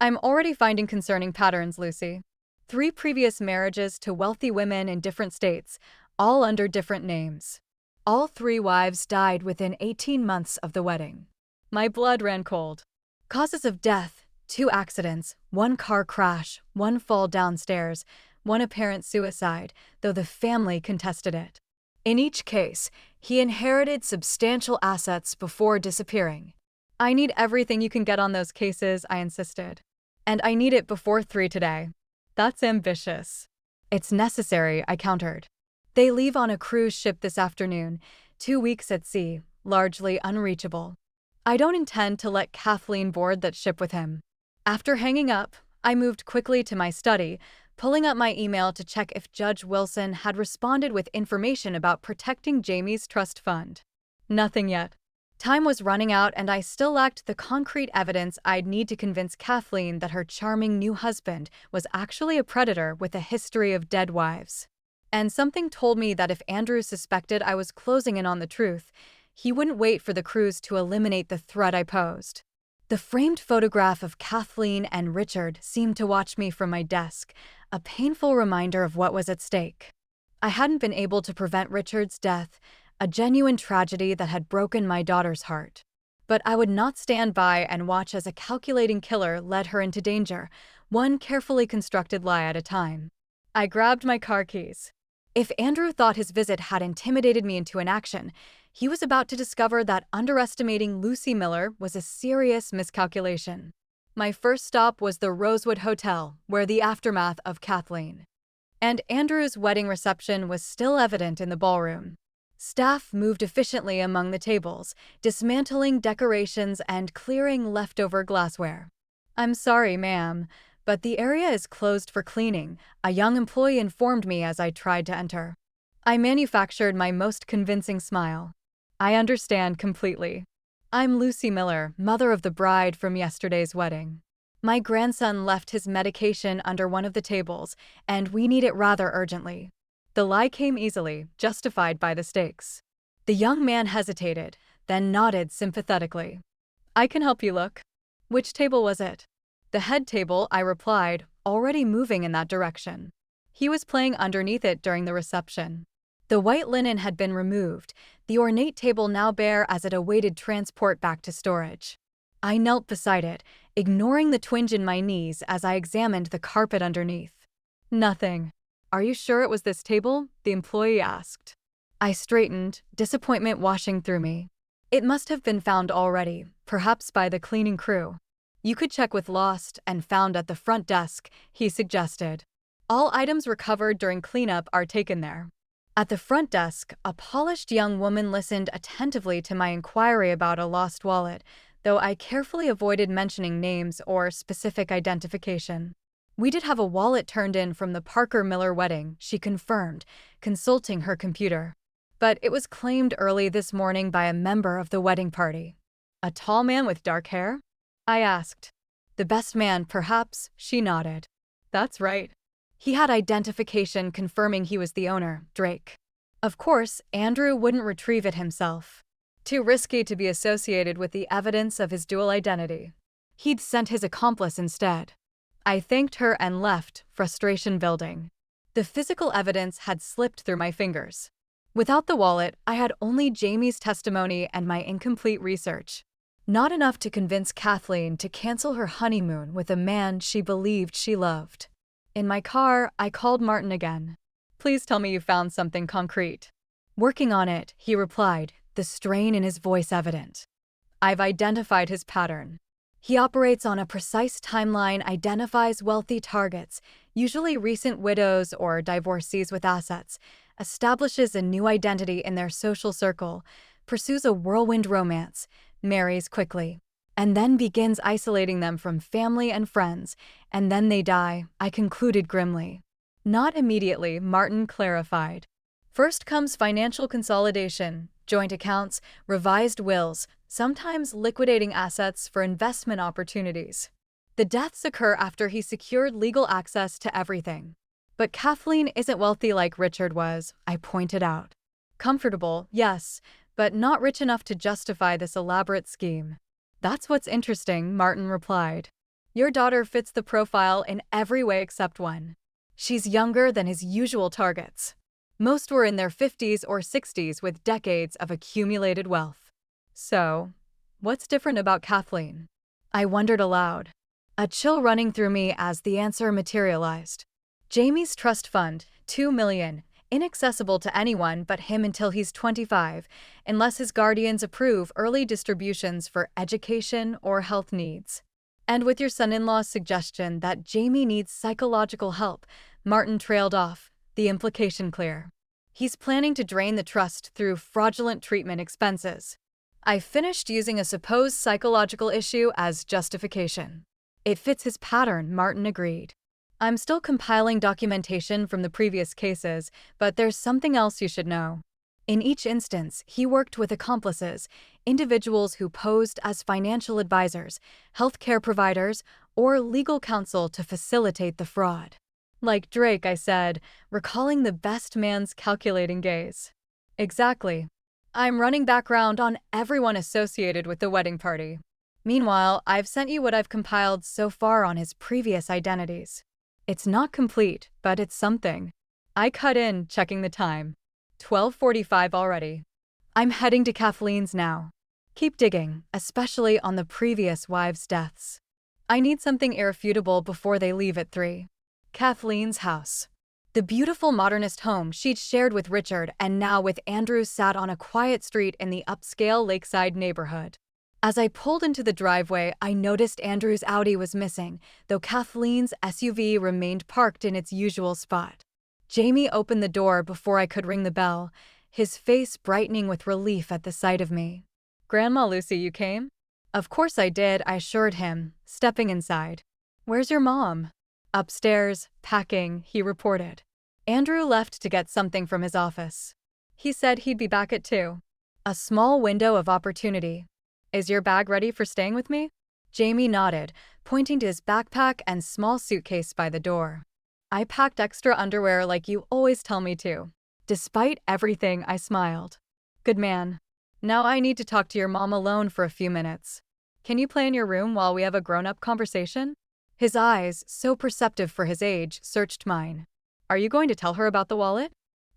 [SPEAKER 1] I'm already finding concerning patterns, Lucy. 3 previous marriages to wealthy women in different states, all under different names. All 3 wives died within 18 months of the wedding. My blood ran cold. Causes of death, 2 accidents, 1 car crash, 1 fall downstairs, 1 apparent suicide, though the family contested it. In each case, he inherited substantial assets before disappearing. I need everything you can get on those cases, I insisted. And I need it before 3 today. That's ambitious. It's necessary, I countered. They leave on a cruise ship this afternoon, 2 weeks at sea, largely unreachable. I don't intend to let Kathleen board that ship with him. After hanging up, I moved quickly to my study, pulling up my email to check if Judge Wilson had responded with information about protecting Jamie's trust fund. Nothing yet. Time was running out and I still lacked the concrete evidence I'd need to convince Kathleen that her charming new husband was actually a predator with a history of dead wives. And something told me that if Andrew suspected I was closing in on the truth, he wouldn't wait for the cruise to eliminate the threat I posed. The framed photograph of Kathleen and Richard seemed to watch me from my desk, a painful reminder of what was at stake. I hadn't been able to prevent Richard's death, a genuine tragedy that had broken my daughter's heart. But I would not stand by and watch as a calculating killer led her into danger, one carefully constructed lie at a time. I grabbed my car keys. If Andrew thought his visit had intimidated me into inaction, he was about to discover that underestimating Lucy Miller was a serious miscalculation. My first stop was the Rosewood Hotel, where the aftermath of Kathleen and Andrew's wedding reception was still evident in the ballroom. Staff moved efficiently among the tables, dismantling decorations and clearing leftover glassware. "I'm sorry, ma'am, but the area is closed for cleaning," a young employee informed me as I tried to enter. I manufactured my most convincing smile. "I understand completely. I'm Lucy Miller, mother of the bride from yesterday's wedding. My grandson left his medication under one of the tables, and we need it rather urgently." The lie came easily, justified by the stakes. The young man hesitated, then nodded sympathetically. "I can help you look." "Which table was it?" "The head table," I replied, already moving in that direction. He was playing underneath it during the reception. The white linen had been removed, the ornate table now bare as it awaited transport back to storage. I knelt beside it, ignoring the twinge in my knees as I examined the carpet underneath. "Nothing." "Are you sure it was this table?" the employee asked. I straightened, disappointment washing through me. "It must have been found already, perhaps by the cleaning crew." "You could check with Lost and Found at the front desk," he suggested. "All items recovered during cleanup are taken there." At the front desk, a polished young woman listened attentively to my inquiry about a lost wallet, though I carefully avoided mentioning names or specific identification. "We did have a wallet turned in from the Parker Miller wedding," she confirmed, consulting her computer. "But it was claimed early this morning by a member of the wedding party." "A tall man with dark hair?" I asked. "The best man, perhaps," she nodded. "That's right." He had identification confirming he was the owner, Drake. Of course, Andrew wouldn't retrieve it himself. Too risky to be associated with the evidence of his dual identity. He'd sent his accomplice instead. I thanked her and left, frustration building. The physical evidence had slipped through my fingers. Without the wallet, I had only Jamie's testimony and my incomplete research. Not enough to convince Kathleen to cancel her honeymoon with a man she believed she loved. In my car, I called Martin again. "Please tell me you found something concrete." "Working on it," he replied, the strain in his voice evident. "I've identified his pattern. He operates on a precise timeline, identifies wealthy targets, usually recent widows or divorcees with assets, establishes a new identity in their social circle, pursues a whirlwind romance, marries quickly, and then begins isolating them from family and friends, and then they die," I concluded grimly. "Not immediately," Martin clarified. "First comes financial consolidation, joint accounts, revised wills, sometimes liquidating assets for investment opportunities. The deaths occur after he secured legal access to everything." "But Kathleen isn't wealthy like Richard was," I pointed out. "Comfortable, yes, but not rich enough to justify this elaborate scheme." "That's what's interesting," Martin replied. "Your daughter fits the profile in every way except one. She's younger than his usual targets. Most were in their 50s or 60s with decades of accumulated wealth." "So, what's different about Kathleen?" I wondered aloud, a chill running through me as the answer materialized. Jamie's trust fund, $2 million, inaccessible to anyone but him until he's 25, unless his guardians approve early distributions for education or health needs. "And with your son-in-law's suggestion that Jamie needs psychological help," Martin trailed off, the implication clear. "He's planning to drain the trust through fraudulent treatment expenses." I finished using a supposed psychological issue as justification. "It fits his pattern," Martin agreed. "I'm still compiling documentation from the previous cases, but there's something else you should know. In each instance, he worked with accomplices, individuals who posed as financial advisors, healthcare providers, or legal counsel to facilitate the fraud." "Like Drake," I said, recalling the best man's calculating gaze. "Exactly. I'm running background on everyone associated with the wedding party." Meanwhile, I've sent you what I've compiled so far on his previous identities. It's not complete, but it's something. I cut in, checking the time. 12:45 already. I'm heading to Kathleen's now. Keep digging, especially on the previous wives' deaths. I need something irrefutable before they leave at 3. Kathleen's house. The beautiful modernist home she'd shared with Richard and now with Andrew sat on a quiet street in the upscale lakeside neighborhood. As I pulled into the driveway, I noticed Andrew's Audi was missing, though Kathleen's SUV remained parked in its usual spot. Jamie opened the door before I could ring the bell, his face brightening with relief at the sight of me. "Grandma Lucy, you came?" "Of course I did," I assured him, stepping inside. "Where's your mom?" "Upstairs, packing," he reported. Andrew left to get something from his office. He said he'd be back at 2. A small window of opportunity. "Is your bag ready for staying with me?" Jamie nodded, pointing to his backpack and small suitcase by the door. "I packed extra underwear like you always tell me to." Despite everything, I smiled. "Good man. Now I need to talk to your mom alone for a few minutes. Can you play in your room while we have a grown-up conversation?" His eyes, so perceptive for his age, searched mine. "Are you going to tell her about the wallet?"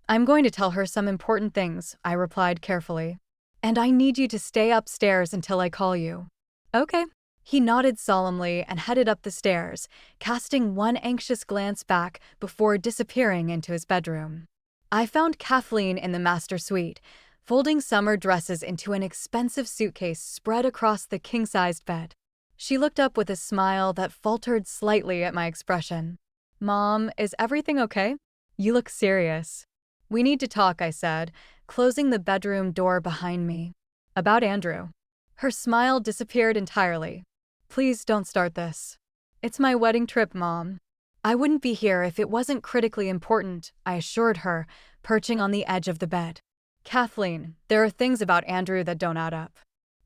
[SPEAKER 1] "I'm going to tell her some important things," I replied carefully. "And I need you to stay upstairs until I call you." "Okay." He nodded solemnly and headed up the stairs, casting one anxious glance back before disappearing into his bedroom. I found Kathleen in the master suite, folding summer dresses into an expensive suitcase spread across the king-sized bed. She looked up with a smile that faltered slightly at my expression. "Mom, is everything okay? You look serious." "We need to talk," I said, closing the bedroom door behind me. "About Andrew." Her smile disappeared entirely. "Please don't start this." "It's my wedding trip, Mom. I wouldn't be here if it wasn't critically important," I assured her, perching on the edge of the bed. "Kathleen, there are things about Andrew that don't add up."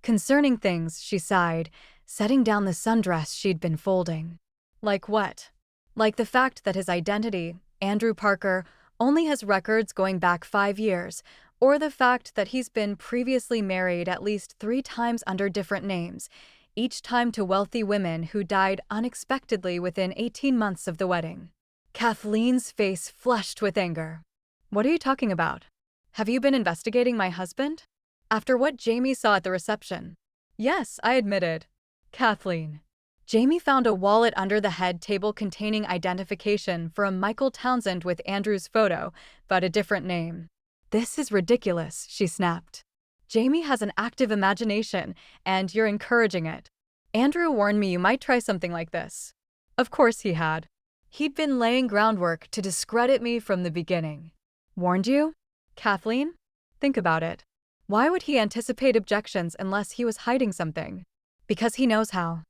[SPEAKER 1] "Concerning things," she sighed, setting down the sundress she'd been folding. "Like what?" "Like the fact that his identity, Andrew Parker, only has records going back 5 years, or the fact that he's been previously married at least 3 times under different names, each time to wealthy women who died unexpectedly within 18 months of the wedding." Kathleen's face flushed with anger. "What are you talking about? Have you been investigating my husband?" "After what Jamie saw at the reception." "Yes," I admitted. "Kathleen." Jamie found a wallet under the head table containing identification for a Michael Townsend with Andrew's photo, but a different name. "This is ridiculous," she snapped. "Jamie has an active imagination, and you're encouraging it. Andrew warned me you might try something like this." Of course he had. He'd been laying groundwork to discredit me from the beginning. "Warned you?" "Kathleen? Think about it. Why would he anticipate objections unless he was hiding something?" "Because he knows how."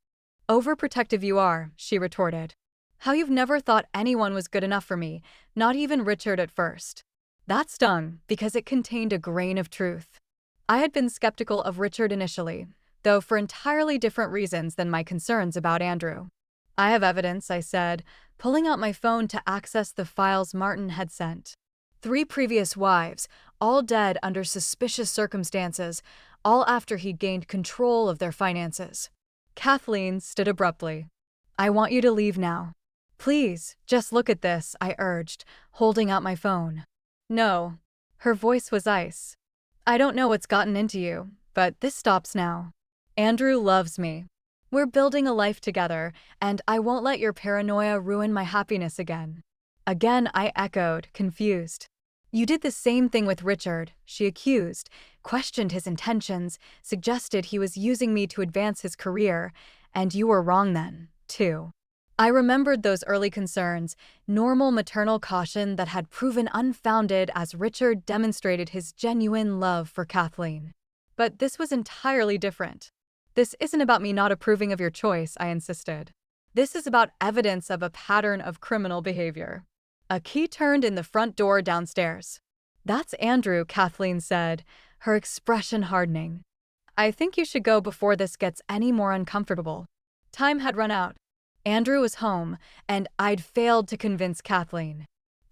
[SPEAKER 1] "Overprotective you are," she retorted. "How you've never thought anyone was good enough for me, not even Richard at first." That stung, because it contained a grain of truth. I had been skeptical of Richard initially, though for entirely different reasons than my concerns about Andrew. "I have evidence," I said, pulling out my phone to access the files Martin had sent. 3 previous wives, all dead under suspicious circumstances, all after he'd gained control of their finances. Kathleen stood abruptly. "I want you to leave now." "Please, just look at this," I urged, holding out my phone. "No." Her voice was ice. "I don't know what's gotten into you, but this stops now. Andrew loves me. We're building a life together, and I won't let your paranoia ruin my happiness again." Again, I echoed, confused. "You did the same thing with Richard," she accused, questioned his intentions, suggested he was using me to advance his career, and you were wrong then, too. I remembered those early concerns, normal maternal caution that had proven unfounded as Richard demonstrated his genuine love for Kathleen. But this was entirely different. "This isn't about me not approving of your choice," I insisted. "This is about evidence of a pattern of criminal behavior." A key turned in the front door downstairs. "That's Andrew," Kathleen said, her expression hardening. "I think you should go before this gets any more uncomfortable." Time had run out. Andrew was home, and I'd failed to convince Kathleen.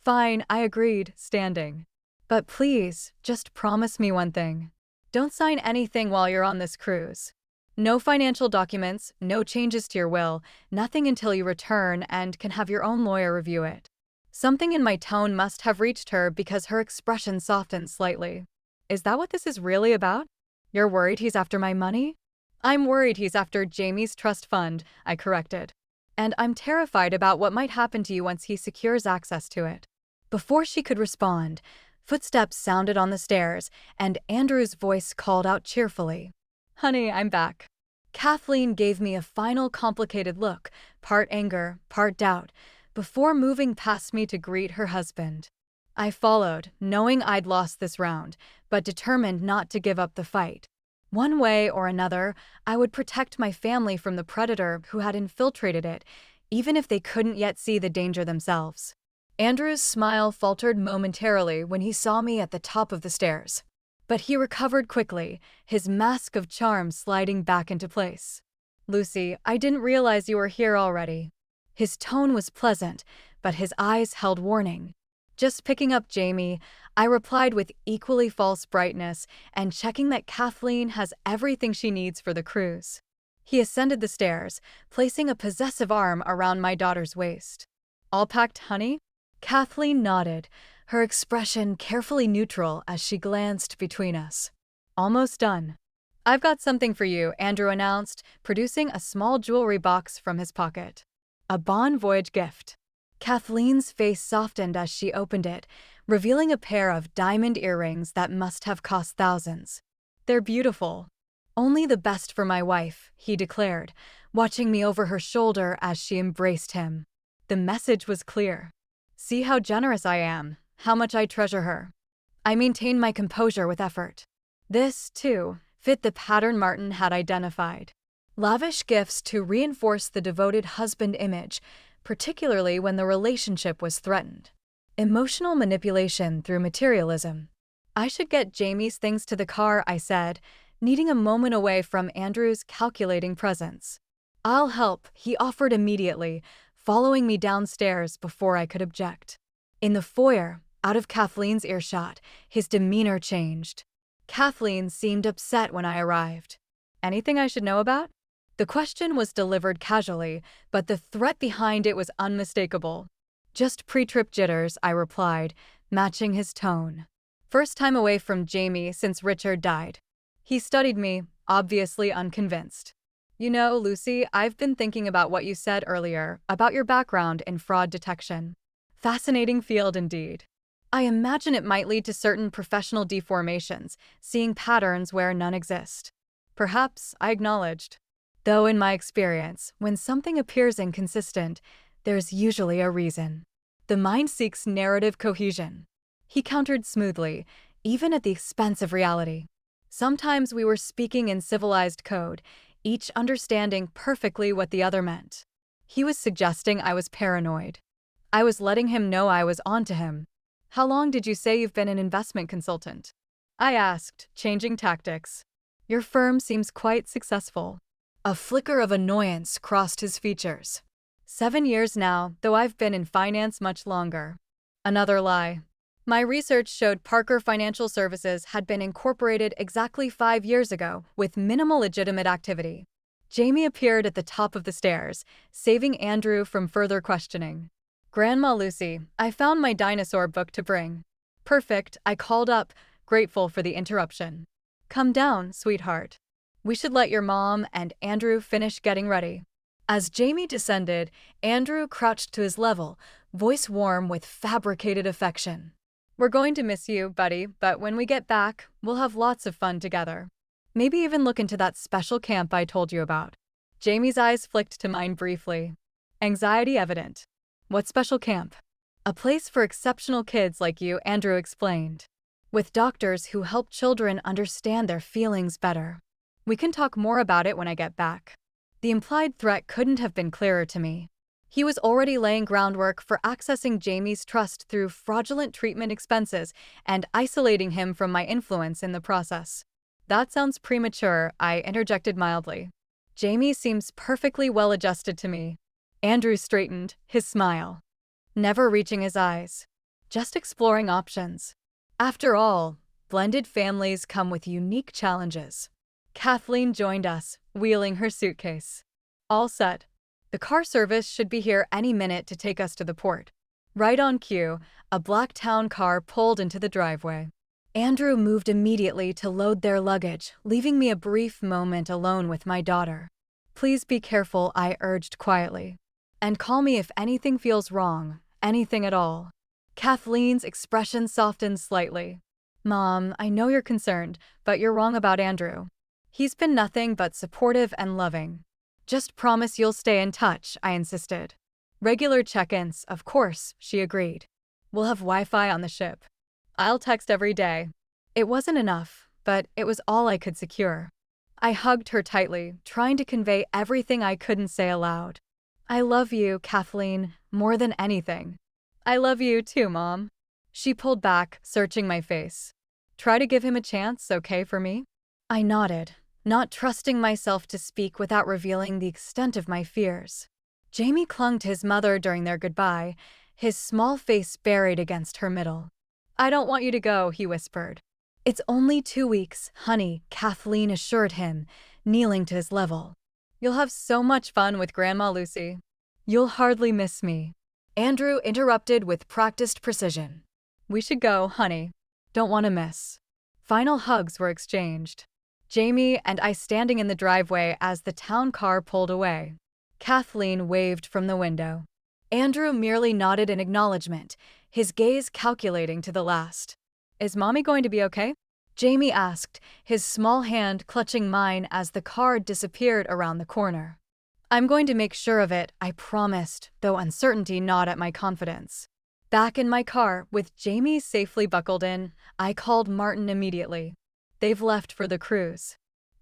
[SPEAKER 1] "Fine," I agreed, standing. "But please, just promise me one thing. Don't sign anything while you're on this cruise." No financial documents, no changes to your will, nothing until you return and can have your own lawyer review it. Something in my tone must have reached her because her expression softened slightly. Is that what this is really about? You're worried he's after my money? I'm worried he's after Jamie's trust fund, I corrected. And I'm terrified about what might happen to you once he secures access to it. Before she could respond, footsteps sounded on the stairs, and Andrew's voice called out cheerfully. Honey, I'm back. Kathleen gave me a final complicated look, part anger, part doubt, before moving past me to greet her husband. I followed, knowing I'd lost this round, but determined not to give up the fight. One way or another, I would protect my family from the predator who had infiltrated it, even if they couldn't yet see the danger themselves. Andrew's smile faltered momentarily when he saw me at the top of the stairs. But he recovered quickly, his mask of charm sliding back into place. Lucy, I didn't realize you were here already. His tone was pleasant, but his eyes held warning. Just picking up Jamie, I replied with equally false brightness and checking that Kathleen has everything she needs for the cruise. He ascended the stairs, placing a possessive arm around my daughter's waist. All packed, honey? Kathleen nodded, her expression carefully neutral as she glanced between us. Almost done. I've got something for you, Andrew announced, producing a small jewelry box from his pocket. A Bon Voyage gift. Kathleen's face softened as she opened it, revealing a pair of diamond earrings that must have cost thousands. They're beautiful. Only the best for my wife, he declared, watching me over her shoulder as she embraced him. The message was clear. See how generous I am, how much I treasure her. I maintained my composure with effort. This, too, fit the pattern Martin had identified. Lavish gifts to reinforce the devoted husband image, particularly when the relationship was threatened. Emotional manipulation through materialism. I should get Jamie's things to the car, I said, needing a moment away from Andrew's calculating presence. I'll help, he offered immediately, following me downstairs before I could object. In the foyer, out of Kathleen's earshot, his demeanor changed. Kathleen seemed upset when I arrived. Anything I should know about? The question was delivered casually, but the threat behind it was unmistakable. Just pre-trip jitters, I replied, matching his tone. First time away from Jamie since Richard died. He studied me, obviously unconvinced. You know, Lucy, I've been thinking about what you said earlier, about your background in fraud detection. Fascinating field indeed. I imagine it might lead to certain professional deformations, seeing patterns where none exist. Perhaps, I acknowledged. Though in my experience, when something appears inconsistent, there's usually a reason. The mind seeks narrative cohesion. He countered smoothly, even at the expense of reality. Sometimes we were speaking in civilized code, each understanding perfectly what the other meant. He was suggesting I was paranoid. I was letting him know I was onto him. How long did you say you've been an investment consultant? I asked, changing tactics. Your firm seems quite successful. A flicker of annoyance crossed his features. 7 years now, though I've been in finance much longer. Another lie. My research showed Parker Financial Services had been incorporated exactly 5 years ago, with minimal legitimate activity. Jamie appeared at the top of the stairs, saving Andrew from further questioning. Grandma Lucy, I found my dinosaur book to bring. Perfect, I called up, grateful for the interruption. Come down, sweetheart. We should let your mom and Andrew finish getting ready. As Jamie descended, Andrew crouched to his level, voice warm with fabricated affection. We're going to miss you, buddy, but when we get back, we'll have lots of fun together. Maybe even look into that special camp I told you about. Jamie's eyes flicked to mine briefly. Anxiety evident. What special camp? A place for exceptional kids like you, Andrew explained. With doctors who help children understand their feelings better. We can talk more about it when I get back. The implied threat couldn't have been clearer to me. He was already laying groundwork for accessing Jamie's trust through fraudulent treatment expenses and isolating him from my influence in the process. That sounds premature, I interjected mildly. Jamie seems perfectly well adjusted to me. Andrew straightened, his smile. Never reaching his eyes. Just exploring options. After all, blended families come with unique challenges. Kathleen joined us, wheeling her suitcase. All set. The car service should be here any minute to take us to the port. Right on cue, a black town car pulled into the driveway. Andrew moved immediately to load their luggage, leaving me a brief moment alone with my daughter. Please be careful, I urged quietly. And call me if anything feels wrong, anything at all. Kathleen's expression softened slightly. Mom, I know you're concerned, but you're wrong about Andrew. He's been nothing but supportive and loving. Just promise you'll stay in touch, I insisted. Regular check-ins, of course, she agreed. We'll have Wi-Fi on the ship. I'll text every day. It wasn't enough, but it was all I could secure. I hugged her tightly, trying to convey everything I couldn't say aloud. I love you, Kathleen, more than anything. I love you too, Mom. She pulled back, searching my face. Try to give him a chance, okay for me? I nodded, not trusting myself to speak without revealing the extent of my fears. Jamie clung to his mother during their goodbye, his small face buried against her middle. I don't want you to go, he whispered. It's only 2 weeks, honey, Kathleen assured him, kneeling to his level. You'll have so much fun with Grandma Lucy. You'll hardly miss me. Andrew interrupted with practiced precision. We should go, honey. Don't want to miss. Final hugs were exchanged. Jamie and I standing in the driveway as the town car pulled away. Kathleen waved from the window. Andrew merely nodded in acknowledgement, his gaze calculating to the last. Is Mommy going to be okay? Jamie asked, his small hand clutching mine as the car disappeared around the corner. I'm going to make sure of it, I promised, though uncertainty gnawed at my confidence. Back in my car, with Jamie safely buckled in, I called Martin immediately. They've left for the cruise.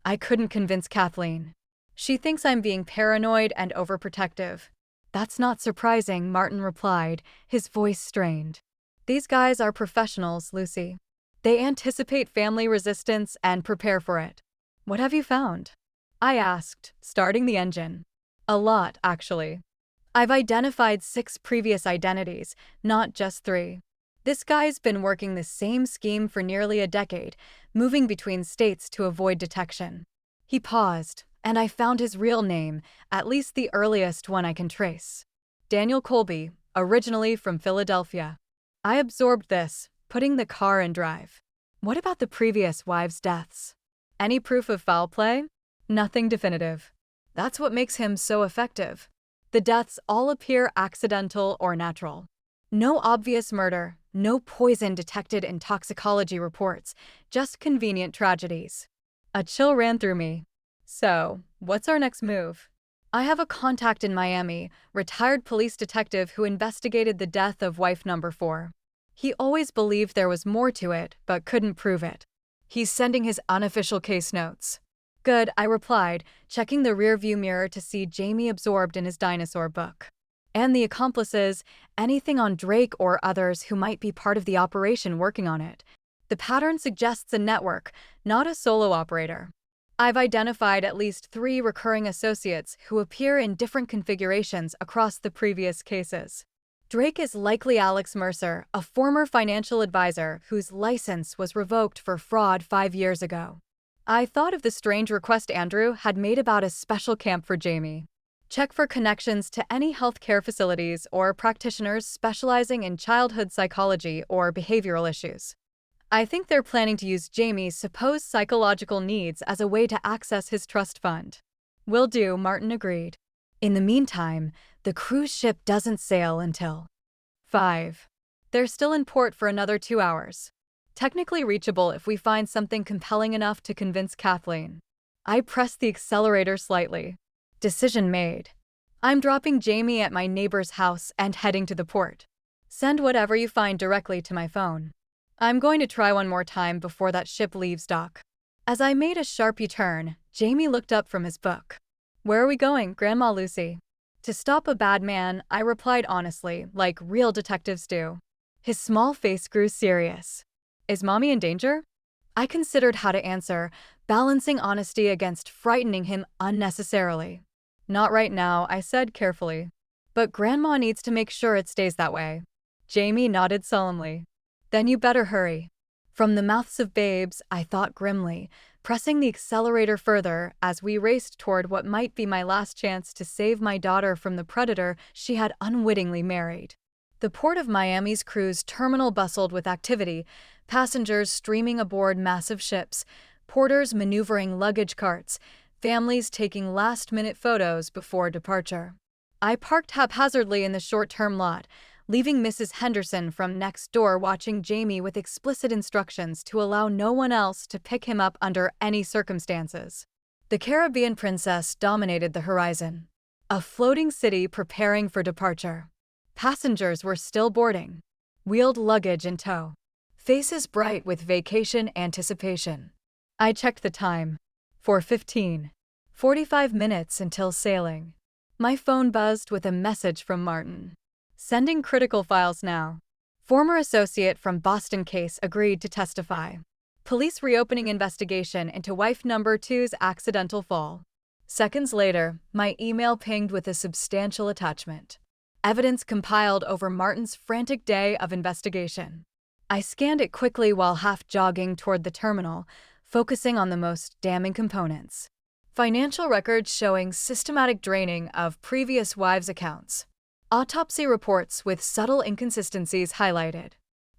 [SPEAKER 1] I couldn't convince Kathleen. She thinks I'm being paranoid and overprotective. That's not surprising, Martin replied, his voice strained. These guys are professionals, Lucy. They anticipate family resistance and prepare for it. What have you found? I asked, starting the engine. A lot, actually. I've identified 6 previous identities, not just 3. This guy's been working the same scheme for nearly a decade, moving between states to avoid detection. He paused, and I found his real name, at least the earliest one I can trace. Daniel Colby, originally from Philadelphia. I absorbed this, putting the car in drive. What about the previous wives' deaths? Any proof of foul play? Nothing definitive. That's what makes him so effective. The deaths all appear accidental or natural. No obvious murder, no poison detected in toxicology reports, just convenient tragedies. A chill ran through me. So, what's our next move? I have a contact in Miami, retired police detective who investigated the death of wife number 4. He always believed there was more to it, but couldn't prove it. He's sending his unofficial case notes. Good, I replied, checking the rearview mirror to see Jamie absorbed in his dinosaur book. And the accomplices, anything on Drake or others who might be part of the operation working on it. The pattern suggests a network, not a solo operator. I've identified at least 3 recurring associates who appear in different configurations across the previous cases. Drake is likely Alex Mercer, a former financial advisor whose license was revoked for fraud 5 years ago. I thought of the strange request Andrew had made about a special camp for Jamie. Check for connections to any healthcare facilities or practitioners specializing in childhood psychology or behavioral issues. I think they're planning to use Jamie's supposed psychological needs as a way to access his trust fund. Will do, Martin agreed. In the meantime, the cruise ship doesn't sail until 5. They're still in port for another 2 hours. Technically reachable if we find something compelling enough to convince Kathleen. I pressed the accelerator slightly. Decision made. I'm dropping Jamie at my neighbor's house and heading to the port. Send whatever you find directly to my phone. I'm going to try one more time before that ship leaves dock. As I made a sharp U-turn, Jamie looked up from his book. Where are we going, Grandma Lucy? To stop a bad man, I replied honestly, like real detectives do. His small face grew serious. Is Mommy in danger? I considered how to answer, balancing honesty against frightening him unnecessarily. Not right now, I said carefully. But Grandma needs to make sure it stays that way. Jamie nodded solemnly. Then you better hurry. From the mouths of babes, I thought grimly, pressing the accelerator further as we raced toward what might be my last chance to save my daughter from the predator she had unwittingly married. The port of Miami's cruise terminal bustled with activity, passengers streaming aboard massive ships, porters maneuvering luggage carts, families taking last-minute photos before departure. I parked haphazardly in the short-term lot, leaving Mrs. Henderson from next door watching Jamie with explicit instructions to allow no one else to pick him up under any circumstances. The Caribbean princess dominated the horizon, a floating city preparing for departure. Passengers were still boarding, wheeled luggage in tow, faces bright with vacation anticipation. I checked the time. 4:15. 45 minutes until sailing. My phone buzzed with a message from Martin. Sending critical files now. Former associate from Boston case agreed to testify. Police reopening investigation into wife number 2's accidental fall. Seconds later, my email pinged with a substantial attachment. Evidence compiled over Martin's frantic day of investigation. I scanned it quickly while half jogging toward the terminal, focusing on the most damning components. Financial records showing systematic draining of previous wives' accounts. Autopsy reports with subtle inconsistencies highlighted.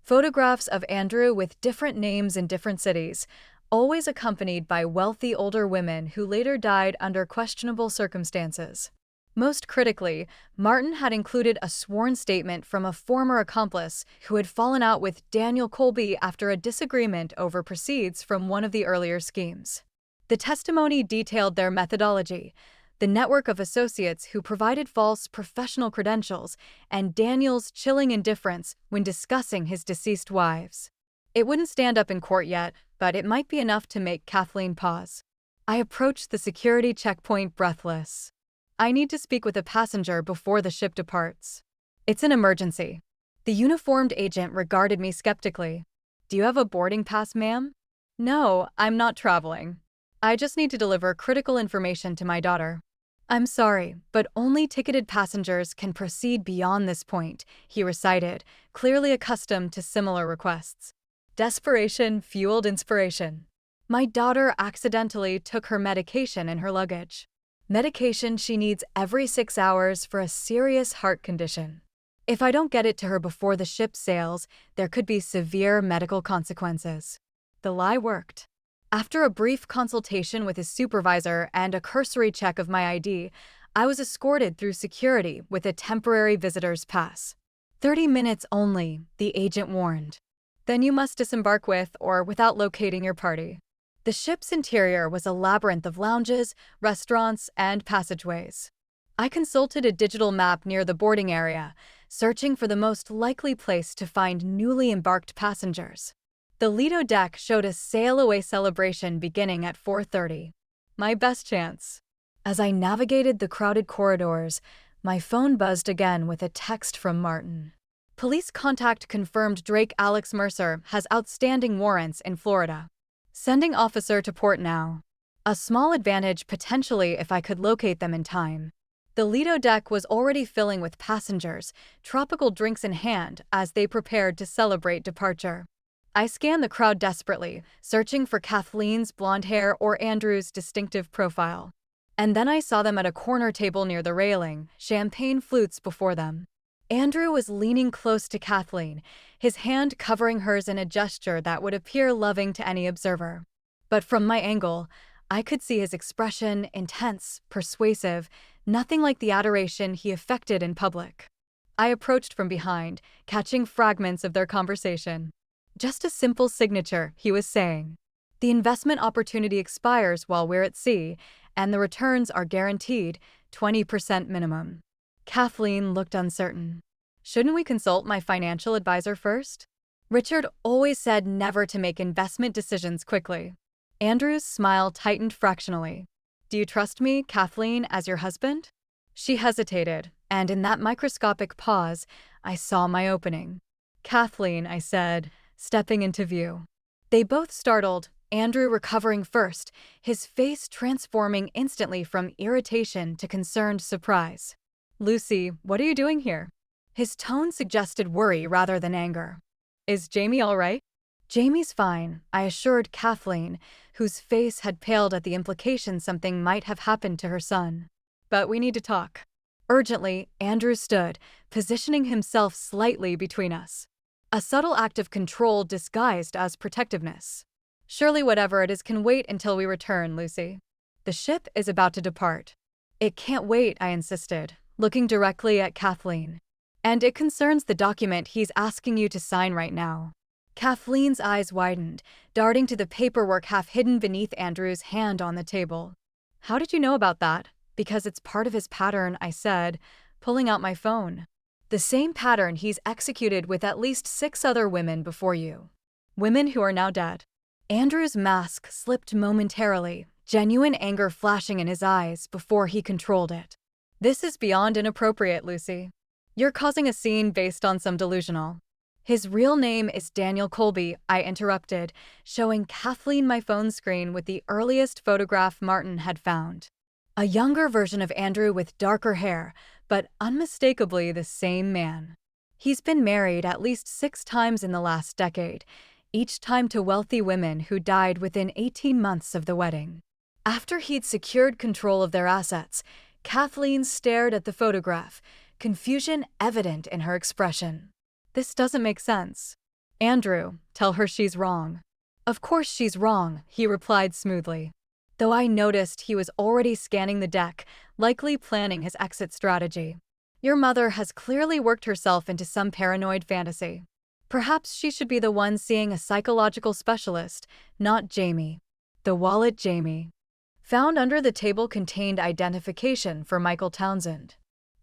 [SPEAKER 1] Photographs of Andrew with different names in different cities, always accompanied by wealthy older women who later died under questionable circumstances. Most critically, Martin had included a sworn statement from a former accomplice who had fallen out with Daniel Colby after a disagreement over proceeds from one of the earlier schemes. The testimony detailed their methodology, the network of associates who provided false professional credentials, and Daniel's chilling indifference when discussing his deceased wives. It wouldn't stand up in court yet, but it might be enough to make Kathleen pause. I approached the security checkpoint breathless. I need to speak with a passenger before the ship departs. It's an emergency. The uniformed agent regarded me skeptically. Do you have a boarding pass, ma'am? No, I'm not traveling. I just need to deliver critical information to my daughter. I'm sorry, but only ticketed passengers can proceed beyond this point, he recited, clearly accustomed to similar requests. Desperation fueled inspiration. My daughter accidentally took her medication in her luggage. Medication she needs every 6 hours for a serious heart condition. If I don't get it to her before the ship sails, there could be severe medical consequences. The lie worked. After a brief consultation with his supervisor and a cursory check of my ID, I was escorted through security with a temporary visitor's pass. 30 minutes only, the agent warned. Then you must disembark with or without locating your party. The ship's interior was a labyrinth of lounges, restaurants, and passageways. I consulted a digital map near the boarding area, searching for the most likely place to find newly embarked passengers. The Lido deck showed a sail-away celebration beginning at 4:30. My best chance. As I navigated the crowded corridors, my phone buzzed again with a text from Martin. Police contact confirmed Drake Alex Mercer has outstanding warrants in Florida. Sending officer to port now. A small advantage potentially if I could locate them in time. The Lido deck was already filling with passengers, tropical drinks in hand, as they prepared to celebrate departure. I scanned the crowd desperately, searching for Kathleen's blonde hair or Andrew's distinctive profile. And then I saw them at a corner table near the railing, champagne flutes before them. Andrew was leaning close to Kathleen, his hand covering hers in a gesture that would appear loving to any observer. But from my angle, I could see his expression intense, persuasive, nothing like the adoration he affected in public. I approached from behind, catching fragments of their conversation. Just a simple signature, he was saying. The investment opportunity expires while we're at sea, and the returns are guaranteed, 20% minimum. Kathleen looked uncertain. Shouldn't we consult my financial advisor first? Richard always said never to make investment decisions quickly. Andrew's smile tightened fractionally. Do you trust me, Kathleen, as your husband? She hesitated, and in that microscopic pause, I saw my opening. Kathleen, I said, stepping into view. They both startled, Andrew recovering first, his face transforming instantly from irritation to concerned surprise. Lucy, what are you doing here? His tone suggested worry rather than anger. Is Jamie all right? Jamie's fine, I assured Kathleen, whose face had paled at the implication something might have happened to her son. But we need to talk. Urgently, Andrew stood, positioning himself slightly between us. A subtle act of control disguised as protectiveness. Surely whatever it is can wait until we return, Lucy. The ship is about to depart. It can't wait, I insisted, looking directly at Kathleen. And it concerns the document he's asking you to sign right now. Kathleen's eyes widened, darting to the paperwork half hidden beneath Andrew's hand on the table. How did you know about that? Because it's part of his pattern, I said, pulling out my phone. The same pattern he's executed with at least 6 other women before you. Women who are now dead. Andrew's mask slipped momentarily, genuine anger flashing in his eyes before he controlled it. This is beyond inappropriate, Lucy. You're causing a scene based on some delusional. His real name is Daniel Colby, I interrupted, showing Kathleen my phone screen with the earliest photograph Martin had found. A younger version of Andrew with darker hair, but unmistakably the same man. He's been married at least 6 times in the last decade, each time to wealthy women who died within 18 months of the wedding. After he'd secured control of their assets, Kathleen stared at the photograph, confusion evident in her expression. This doesn't make sense. Andrew, tell her she's wrong. Of course she's wrong, he replied smoothly. Though I noticed he was already scanning the deck, likely planning his exit strategy. Your mother has clearly worked herself into some paranoid fantasy. Perhaps she should be the one seeing a psychological specialist, not Jamie. The wallet Jamie found under the table contained identification for Michael Townsend.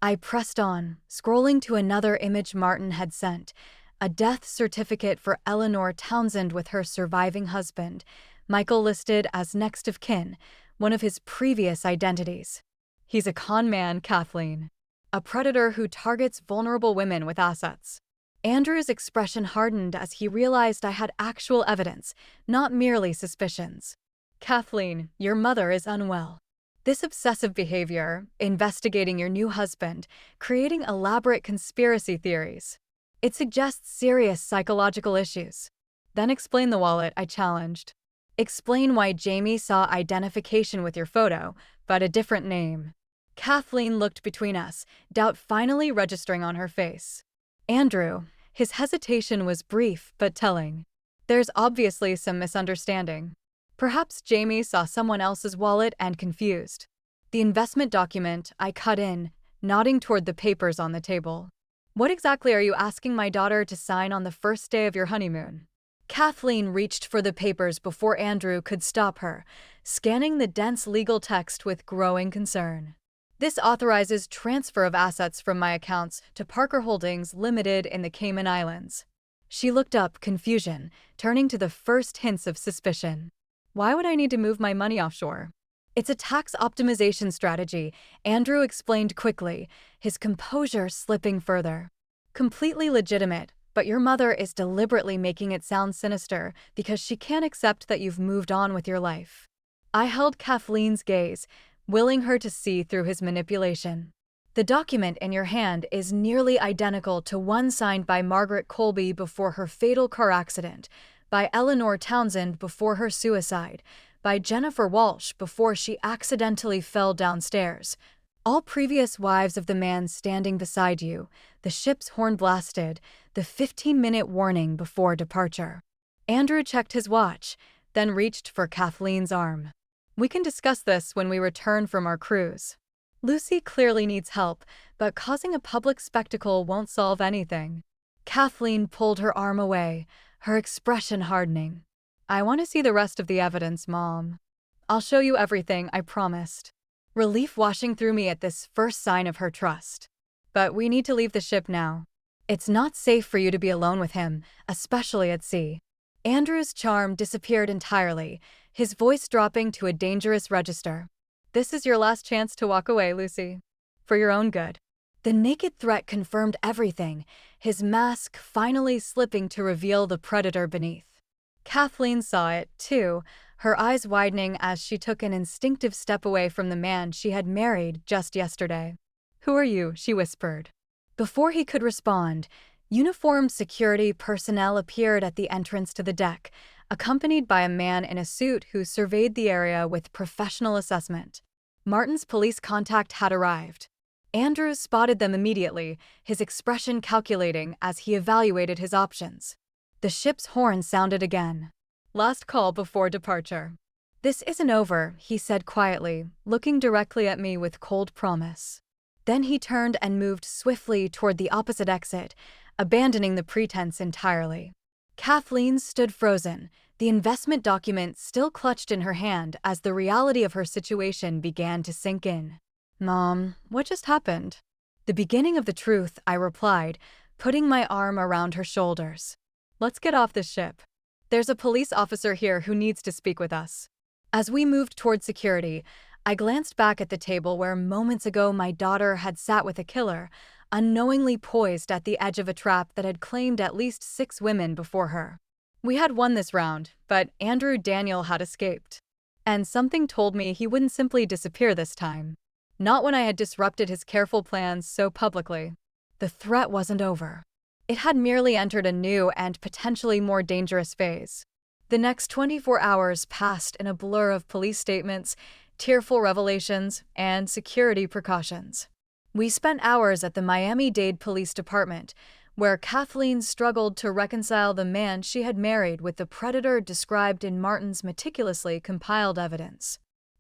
[SPEAKER 1] I pressed on, scrolling to another image Martin had sent, a death certificate for Eleanor Townsend with her surviving husband, Michael listed as next of kin, one of his previous identities. He's a con man, Kathleen. A predator who targets vulnerable women with assets. Andrew's expression hardened as he realized I had actual evidence, not merely suspicions. Kathleen, your mother is unwell. This obsessive behavior, investigating your new husband, creating elaborate conspiracy theories. It suggests serious psychological issues. Then explain the wallet, I challenged. Explain why Jamie saw identification with your photo, but a different name. Kathleen looked between us, doubt finally registering on her face. Andrew, his hesitation was brief but telling. There's obviously some misunderstanding. Perhaps Jamie saw someone else's wallet and confused. The investment document, I cut in, nodding toward the papers on the table. What exactly are you asking my daughter to sign on the first day of your honeymoon? Kathleen reached for the papers before Andrew could stop her, scanning the dense legal text with growing concern. This authorizes transfer of assets from my accounts to Parker Holdings Limited in the Cayman Islands. She looked up, confusion, turning to the first hints of suspicion. Why would I need to move my money offshore? It's a tax optimization strategy, Andrew explained quickly, his composure slipping further. Completely legitimate, but your mother is deliberately making it sound sinister because she can't accept that you've moved on with your life. I held Kathleen's gaze, willing her to see through his manipulation. The document in your hand is nearly identical to one signed by Margaret Colby before her fatal car accident, by Eleanor Townsend before her suicide, by Jennifer Walsh before she accidentally fell downstairs. All previous wives of the man standing beside you, the ship's horn blasted, the 15-minute warning before departure. Andrew checked his watch, then reached for Kathleen's arm. We can discuss this when we return from our cruise. Lucy clearly needs help, but causing a public spectacle won't solve anything. Kathleen pulled her arm away, her expression hardening. I want to see the rest of the evidence, Mom. I'll show you everything, I promised. Relief washing through me at this first sign of her trust. But we need to leave the ship now. It's not safe for you to be alone with him, especially at sea. Andrew's charm disappeared entirely, his voice dropping to a dangerous register. This is your last chance to walk away, Lucy. For your own good. The naked threat confirmed everything, his mask finally slipping to reveal the predator beneath. Kathleen saw it, too, her eyes widening as she took an instinctive step away from the man she had married just yesterday. Who are you? She whispered. Before he could respond, Uniformed security personnel appeared at the entrance to the deck, accompanied by a man in a suit who surveyed the area with professional assessment. Martin's police contact had arrived. Andrews spotted them immediately, his expression calculating as he evaluated his options. The ship's horn sounded again. Last call before departure. This isn't over, he said quietly, looking directly at me with cold promise. Then he turned and moved swiftly toward the opposite exit, abandoning the pretense entirely. Kathleen stood frozen, the investment document still clutched in her hand as the reality of her situation began to sink in. "Mom, what just happened?" "The beginning of the truth," I replied, putting my arm around her shoulders. "Let's get off this ship. There's a police officer here who needs to speak with us." As we moved toward security, I glanced back at the table where moments ago my daughter had sat with a killer, unknowingly poised at the edge of a trap that had claimed at least 6 women before her. We had won this round, but Andrew Daniel had escaped. And something told me he wouldn't simply disappear this time. Not when I had disrupted his careful plans so publicly. The threat wasn't over. It had merely entered a new and potentially more dangerous phase. The next 24 hours passed in a blur of police statements, tearful revelations, and security precautions. We spent hours at the Miami-Dade Police Department, where Kathleen struggled to reconcile the man she had married with the predator described in Martin's meticulously compiled evidence.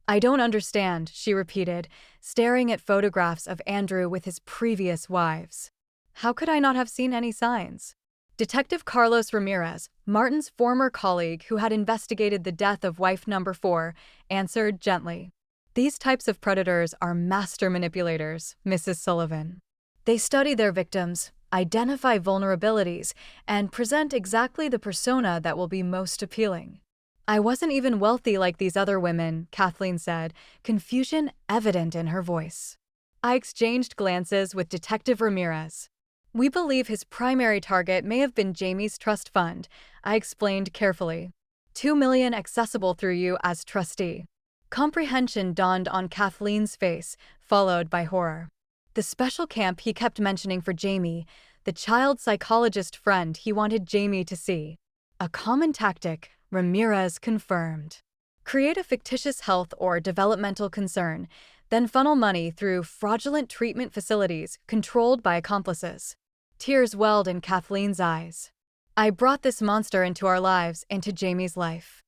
[SPEAKER 1] "I don't understand," she repeated, staring at photographs of Andrew with his previous wives. How could I not have seen any signs? Detective Carlos Ramirez, Martin's former colleague who had investigated the death of wife number 4, answered gently. "These types of predators are master manipulators, Mrs. Sullivan. They study their victims, identify vulnerabilities, and present exactly the persona that will be most appealing." "I wasn't even wealthy like these other women," Kathleen said, confusion evident in her voice. I exchanged glances with Detective Ramirez. "We believe his primary target may have been Jamie's trust fund," I explained carefully. $2 million accessible through you as trustee." Comprehension dawned on Kathleen's face, followed by horror. The special camp he kept mentioning for Jamie, the child psychologist friend he wanted Jamie to see. A common tactic, Ramirez confirmed. Create a fictitious health or developmental concern, then funnel money through fraudulent treatment facilities controlled by accomplices. Tears welled in Kathleen's eyes. "I brought this monster into our lives, into Jamie's life."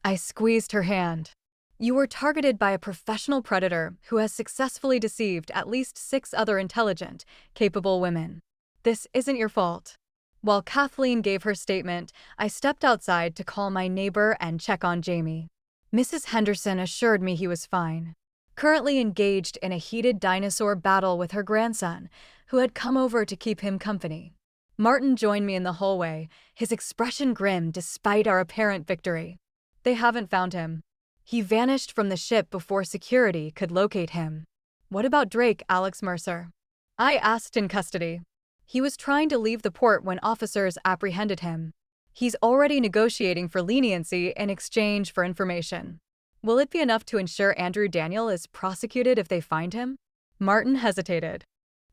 [SPEAKER 1] I squeezed her hand. "You were targeted by a professional predator who has successfully deceived at least 6 other intelligent, capable women. This isn't your fault." While Kathleen gave her statement, I stepped outside to call my neighbor and check on Jamie. Mrs. Henderson assured me he was fine. Currently engaged in a heated dinosaur battle with her grandson, who had come over to keep him company. Martin joined me in the hallway, his expression grim despite our apparent victory. "They haven't found him. He vanished from the ship before security could locate him." "What about Drake, Alex Mercer?" I asked in custody. "He was trying to leave the port when officers apprehended him. He's already negotiating for leniency in exchange for information." "Will it be enough to ensure Andrew Daniel is prosecuted if they find him?" Martin hesitated.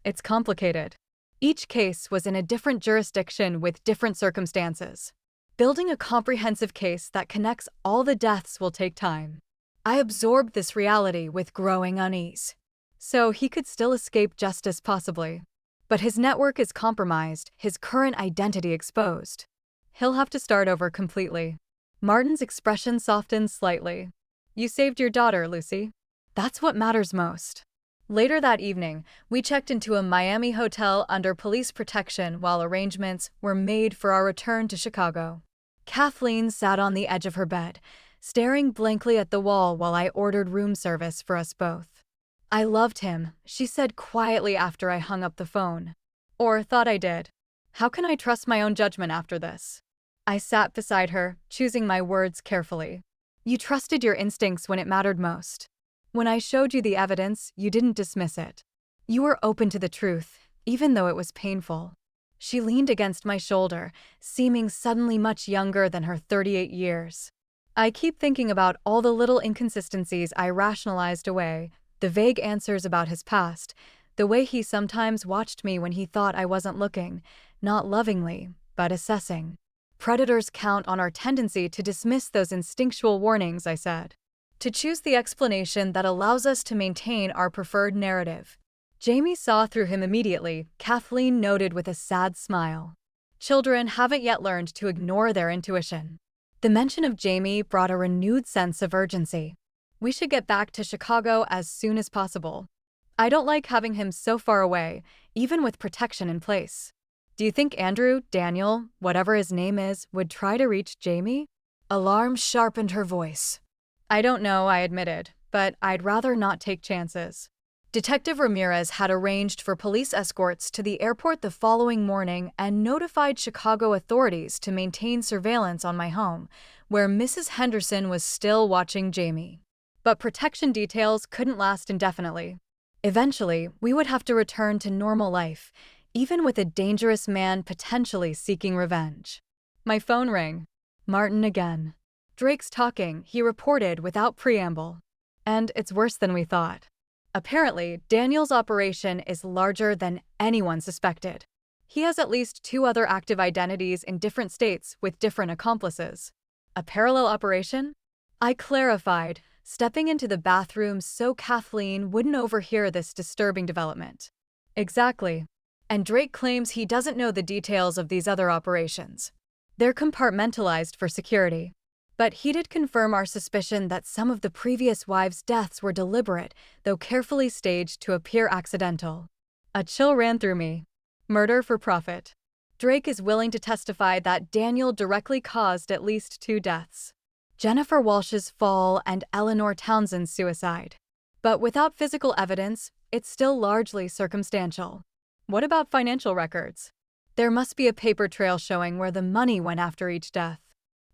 [SPEAKER 1] "It's complicated. Each case was in a different jurisdiction with different circumstances. Building a comprehensive case that connects all the deaths will take time." I absorbed this reality with growing unease. So he could still escape justice possibly. But his network is compromised, his current identity exposed. He'll have to start over completely. Martin's expression softened slightly. "You saved your daughter, Lucy. That's what matters most." Later that evening, we checked into a Miami hotel under police protection while arrangements were made for our return to Chicago. Kathleen sat on the edge of her bed, staring blankly at the wall while I ordered room service for us both. "I loved him," she said quietly after I hung up the phone. Or thought I did. How can I trust my own judgment after this? I sat beside her, choosing my words carefully. "You trusted your instincts when it mattered most. When I showed you the evidence, you didn't dismiss it. You were open to the truth, even though it was painful." She leaned against my shoulder, seeming suddenly much younger than her 38 years. "I keep thinking about all the little inconsistencies I rationalized away, the vague answers about his past, the way he sometimes watched me when he thought I wasn't looking, not lovingly, but assessing. Predators count on our tendency to dismiss those instinctual warnings, I said. To choose the explanation that allows us to maintain our preferred narrative. Jamie saw through him immediately, Kathleen noted with a sad smile. Children haven't yet learned to ignore their intuition. The mention of Jamie brought a renewed sense of urgency. We should get back to Chicago as soon as possible. I don't like having him so far away, even with protection in place. Do you think Andrew, Daniel, whatever his name is, would try to reach Jamie? Alarm sharpened her voice. I don't know, I admitted, but I'd rather not take chances. Detective Ramirez had arranged for police escorts to the airport the following morning and notified Chicago authorities to maintain surveillance on my home, where Mrs. Henderson was still watching Jamie. But protection details couldn't last indefinitely. Eventually, we would have to return to normal life, even with a dangerous man potentially seeking revenge. My phone rang. Martin again. Drake's talking, he reported without preamble. And it's worse than we thought. Apparently, Daniel's operation is larger than anyone suspected. He has at least 2 other active identities in different states with different accomplices. A parallel operation? I clarified, stepping into the bathroom so Kathleen wouldn't overhear this disturbing development. Exactly. And Drake claims he doesn't know the details of these other operations. They're compartmentalized for security. But he did confirm our suspicion that some of the previous wives' deaths were deliberate, though carefully staged to appear accidental. A chill ran through me. Murder for profit. Drake is willing to testify that Daniel directly caused at least 2 deaths. Jennifer Walsh's fall and Eleanor Townsend's suicide. But without physical evidence, it's still largely circumstantial. What about financial records? There must be a paper trail showing where the money went after each death.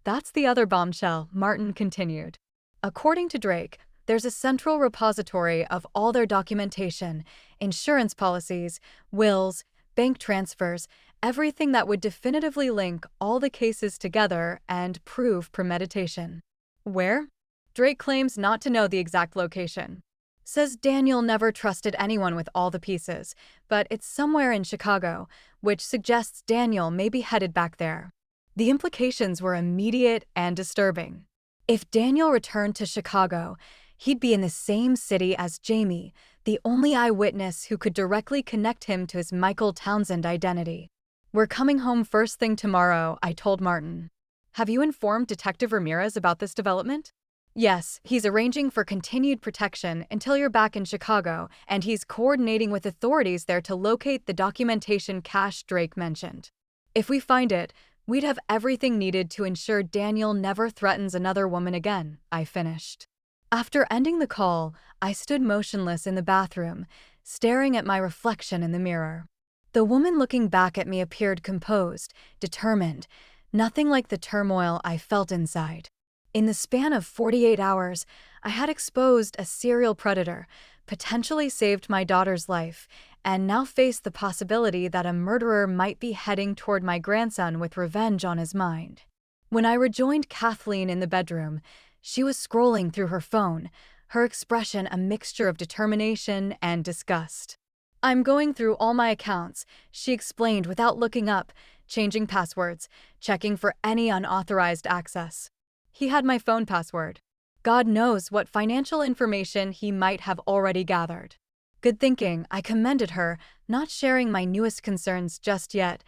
[SPEAKER 1] That's the other bombshell, Martin continued. According to Drake, there's a central repository of all their documentation, insurance policies, wills, bank transfers, everything that would definitively link all the cases together and prove premeditation. Where? Drake claims not to know the exact location. Says Daniel never trusted anyone with all the pieces, but it's somewhere in Chicago, which suggests Daniel may be headed back there. The implications were immediate and disturbing. If Daniel returned to Chicago, he'd be in the same city as Jamie, the only eyewitness who could directly connect him to his Michael Townsend identity. We're coming home first thing tomorrow, I told Martin. Have you informed Detective Ramirez about this development? Yes, he's arranging for continued protection until you're back in Chicago, and he's coordinating with authorities there to locate the documentation cache Drake mentioned. If we find it, we'd have everything needed to ensure Daniel never threatens another woman again, I finished. After ending the call, I stood motionless in the bathroom, staring at my reflection in the mirror. The woman looking back at me appeared composed, determined, nothing like the turmoil I felt inside. In the span of 48 hours, I had exposed a serial predator, potentially saved my daughter's life, and now faced the possibility that a murderer might be heading toward my grandson with revenge on his mind. When I rejoined Kathleen in the bedroom, she was scrolling through her phone, her expression a mixture of determination and disgust. I'm going through all my accounts, she explained without looking up, changing passwords, checking for any unauthorized access. He had my phone password. God knows what financial information he might have already gathered. Good thinking, I commended her, not sharing my newest concerns just yet,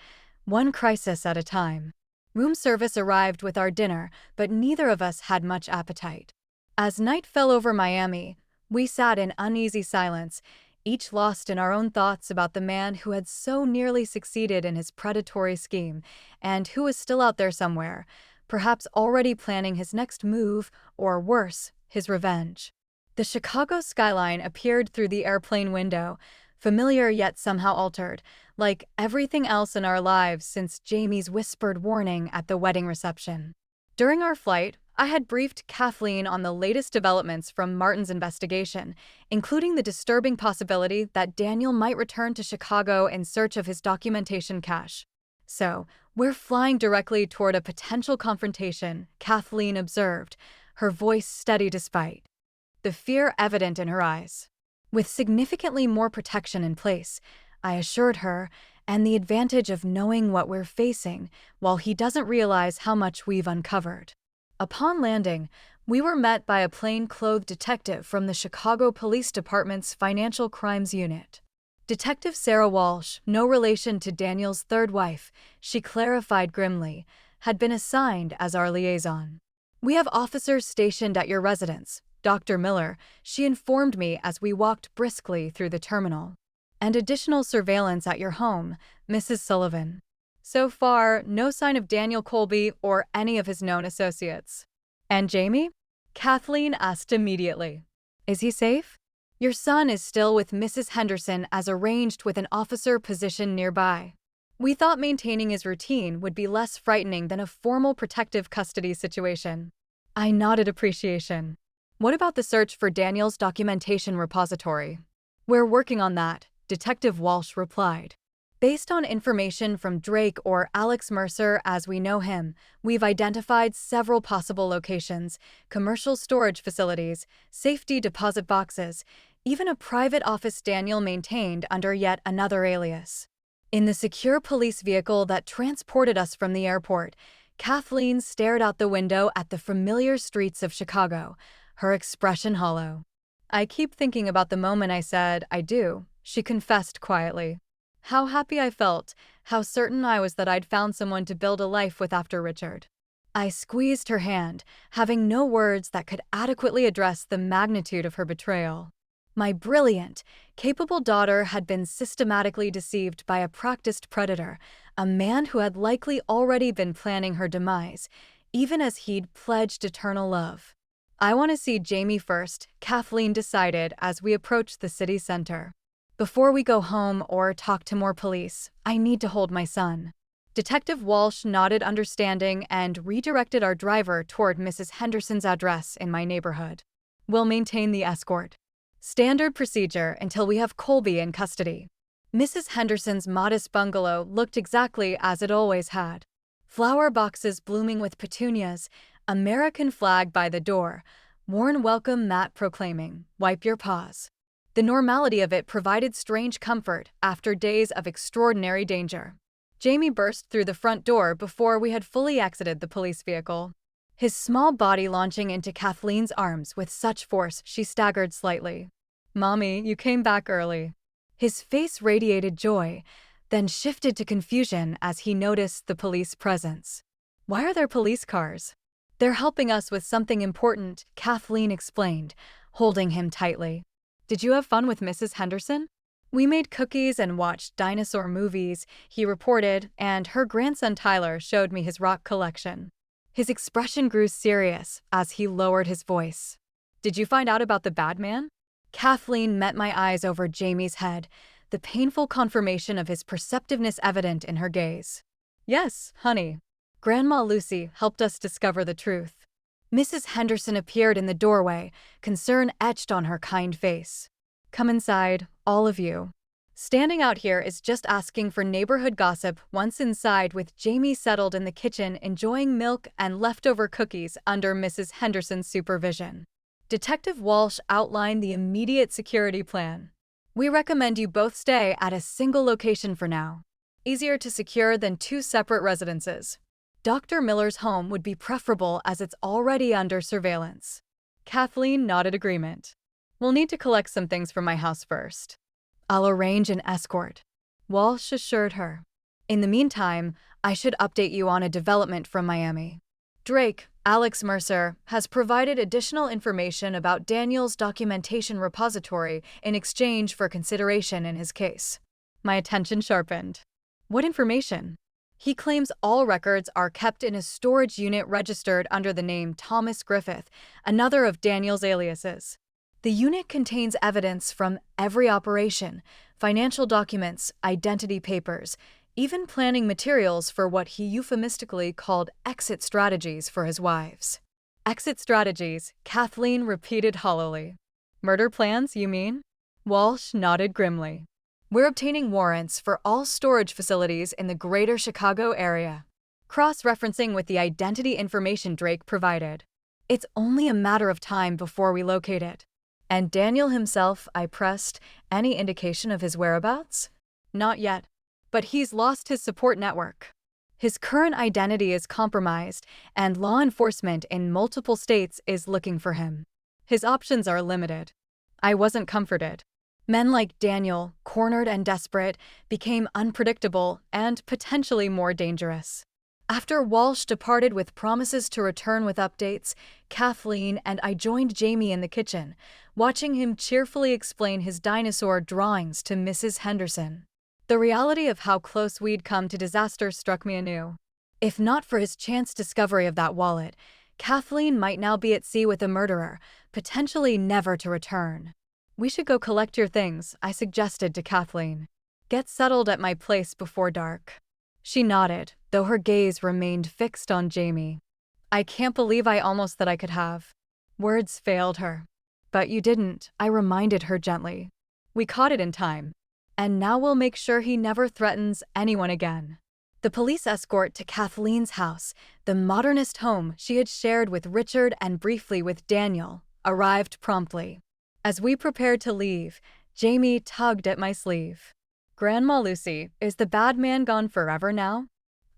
[SPEAKER 1] one crisis at a time. Room service arrived with our dinner, but neither of us had much appetite. As night fell over Miami, we sat in uneasy silence, each lost in our own thoughts about the man who had so nearly succeeded in his predatory scheme, and who was still out there somewhere, perhaps already planning his next move, or worse, his revenge. The Chicago skyline appeared through the airplane window, familiar yet somehow altered, like everything else in our lives since Jamie's whispered warning at the wedding reception. During our flight, I had briefed Kathleen on the latest developments from Martin's investigation, including the disturbing possibility that Daniel might return to Chicago in search of his documentation cache. So, we're flying directly toward a potential confrontation, Kathleen observed, her voice steady despite the fear evident in her eyes. With significantly more protection in place, I assured her, and the advantage of knowing what we're facing while he doesn't realize how much we've uncovered. Upon landing, we were met by a plain-clothed detective from the Chicago Police Department's Financial Crimes Unit. Detective Sarah Walsh, no relation to Daniel's third wife, she clarified grimly, had been assigned as our liaison. "We have officers stationed at your residence, Dr. Miller," she informed me as we walked briskly through the terminal. "And additional surveillance at your home, Mrs. Sullivan. So far, no sign of Daniel Colby or any of his known associates." "And Jamie?" Kathleen asked immediately. "Is he safe?" "Your son is still with Mrs. Henderson as arranged with an officer positioned nearby. We thought maintaining his routine would be less frightening than a formal protective custody situation." I nodded appreciation. "What about the search for Daniel's documentation repository?" "We're working on that," Detective Walsh replied. "Based on information from Drake or Alex Mercer as we know him, we've identified several possible locations, commercial storage facilities, safety deposit boxes, even a private office Daniel maintained under yet another alias." In the secure police vehicle that transported us from the airport, Kathleen stared out the window at the familiar streets of Chicago, her expression hollow. "I keep thinking about the moment I said, 'I do,'" she confessed quietly. "How happy I felt, how certain I was that I'd found someone to build a life with after Richard." I squeezed her hand, having no words that could adequately address the magnitude of her betrayal. My brilliant, capable daughter had been systematically deceived by a practiced predator, a man who had likely already been planning her demise, even as he'd pledged eternal love. "I want to see Jamie first," Kathleen decided as we approached the city center. "Before we go home or talk to more police, I need to hold my son." Detective Walsh nodded understanding and redirected our driver toward Mrs. Henderson's address in my neighborhood. "We'll maintain the escort. Standard procedure until we have Colby in custody." Mrs. Henderson's modest bungalow looked exactly as it always had. Flower boxes blooming with petunias, American flag by the door, worn welcome mat proclaiming, "Wipe your paws." The normality of it provided strange comfort after days of extraordinary danger. Jamie burst through the front door before we had fully exited the police vehicle. His small body launching into Kathleen's arms with such force she staggered slightly. "Mommy, you came back early." His face radiated joy, then shifted to confusion as he noticed the police presence. "Why are there police cars?" "They're helping us with something important," Kathleen explained, holding him tightly. "Did you have fun with Mrs. Henderson?" "We made cookies and watched dinosaur movies," he reported, and her grandson Tyler showed me his rock collection. His expression grew serious as he lowered his voice. "Did you find out about the bad man?" Kathleen met my eyes over Jamie's head, the painful confirmation of his perceptiveness evident in her gaze. "Yes, honey. Grandma Lucy helped us discover the truth." Mrs. Henderson appeared in the doorway, concern etched on her kind face. "Come inside, all of you." Standing out here is just asking for neighborhood gossip. Once inside, with Jamie settled in the kitchen enjoying milk and leftover cookies under Mrs. Henderson's supervision, Detective Walsh outlined the immediate security plan. "We recommend you both stay at a single location for now. Easier to secure than two separate residences. Dr. Miller's home would be preferable as it's already under surveillance." Kathleen nodded agreement. "We'll need to collect some things from my house first." "I'll arrange an escort," Walsh assured her. "In the meantime, I should update you on a development from Miami. Drake, Alex Mercer, has provided additional information about Daniel's documentation repository in exchange for consideration in his case." My attention sharpened. "What information?" "He claims all records are kept in a storage unit registered under the name Thomas Griffith, another of Daniel's aliases. The unit contains evidence from every operation, financial documents, identity papers, even planning materials for what he euphemistically called exit strategies for his wives." "Exit strategies," Kathleen repeated hollowly. "Murder plans, you mean?" Walsh nodded grimly. "We're obtaining warrants for all storage facilities in the greater Chicago area, cross-referencing with the identity information Drake provided. It's only a matter of time before we locate it." "And Daniel himself," I pressed, "any indication of his whereabouts?" "Not yet. but he's lost his support network. His current identity is compromised, and law enforcement in multiple states is looking for him. His options are limited. I wasn't comforted. Men like Daniel, cornered and desperate, became unpredictable and potentially more dangerous. After Walsh departed with promises to return with updates, Kathleen and I joined Jamie in the kitchen, watching him cheerfully explain his dinosaur drawings to Mrs. Henderson. The reality of how close we'd come to disaster struck me anew. If not for his chance discovery of that wallet, Kathleen might now be at sea with a murderer, potentially never to return. "We should go collect your things," I suggested to Kathleen. "Get settled at my place before dark." She nodded, though her gaze remained fixed on Jamie. "I can't believe I almost thought I could have." Words failed her. "But you didn't," I reminded her gently. "We caught it in time. And now we'll make sure he never threatens anyone again." The police escort to Kathleen's house, the modernist home she had shared with Richard and briefly with Daniel, arrived promptly. As we prepared to leave, Jamie tugged at my sleeve. "Grandma Lucy, is the bad man gone forever now?"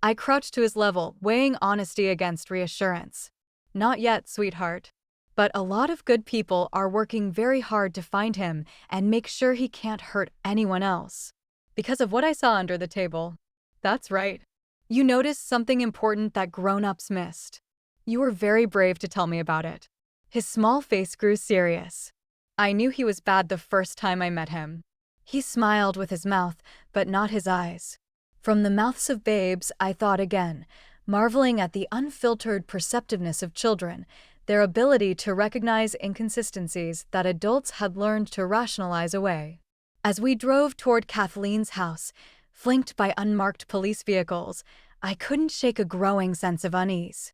[SPEAKER 1] I crouched to his level, weighing honesty against reassurance. "Not yet, sweetheart. But a lot of good people are working very hard to find him and make sure he can't hurt anyone else." "Because of what I saw under the table." "That's right. You noticed something important that grown-ups missed. You were very brave to tell me about it." His small face grew serious. "I knew he was bad the first time I met him." He smiled with his mouth, but not his eyes. From the mouths of babes, I thought again, marveling at the unfiltered perceptiveness of children, their ability to recognize inconsistencies that adults had learned to rationalize away. As we drove toward Kathleen's house, flanked by unmarked police vehicles, I couldn't shake a growing sense of unease.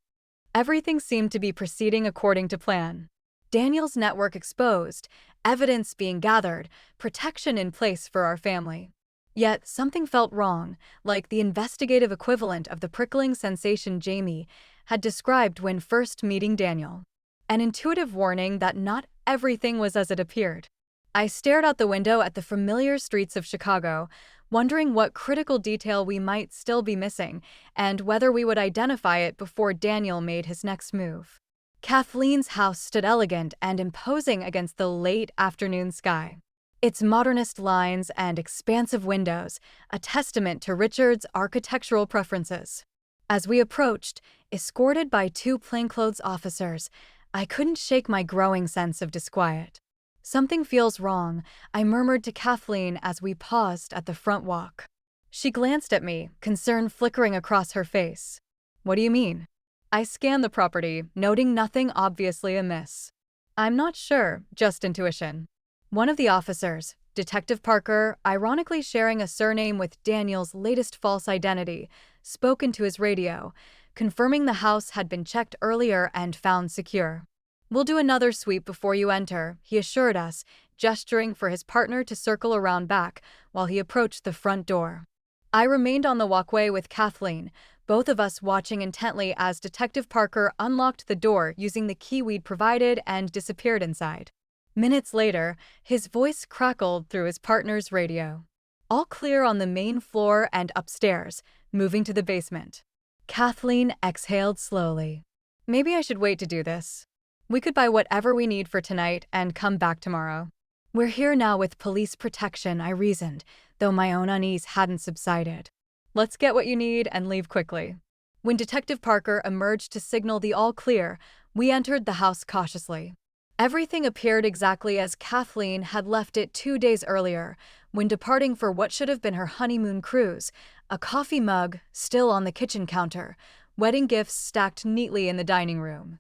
[SPEAKER 1] Everything seemed to be proceeding according to plan. Daniel's network exposed, evidence being gathered, protection in place for our family. Yet something felt wrong, like the investigative equivalent of the prickling sensation Jamie had described when first meeting Daniel. An intuitive warning that not everything was as it appeared. I stared out the window at the familiar streets of Chicago, wondering what critical detail we might still be missing and whether we would identify it before Daniel made his next move. Kathleen's house stood elegant and imposing against the late afternoon sky. Its modernist lines and expansive windows, a testament to Richard's architectural preferences. As we approached, escorted by two plainclothes officers, I couldn't shake my growing sense of disquiet. "Something feels wrong," I murmured to Kathleen as we paused at the front walk. She glanced at me, concern flickering across her face. "What do you mean?" I scanned the property, noting nothing obviously amiss. "I'm not sure, just intuition." One of the officers, Detective Parker, ironically sharing a surname with Daniel's latest false identity, spoke into his radio, confirming the house had been checked earlier and found secure. "We'll do another sweep before you enter," he assured us, gesturing for his partner to circle around back while he approached the front door. I remained on the walkway with Kathleen, both of us watching intently as Detective Parker unlocked the door using the key we'd provided and disappeared inside. Minutes later, his voice crackled through his partner's radio. "All clear on the main floor and upstairs, moving to the basement." Kathleen exhaled slowly. "Maybe I should wait to do this. We could buy whatever we need for tonight and come back tomorrow." "We're here now with police protection," I reasoned, though my own unease hadn't subsided. "Let's get what you need and leave quickly." When Detective Parker emerged to signal the all clear, we entered the house cautiously. Everything appeared exactly as Kathleen had left it 2 days earlier, when departing for what should have been her honeymoon cruise, a coffee mug still on the kitchen counter, wedding gifts stacked neatly in the dining room,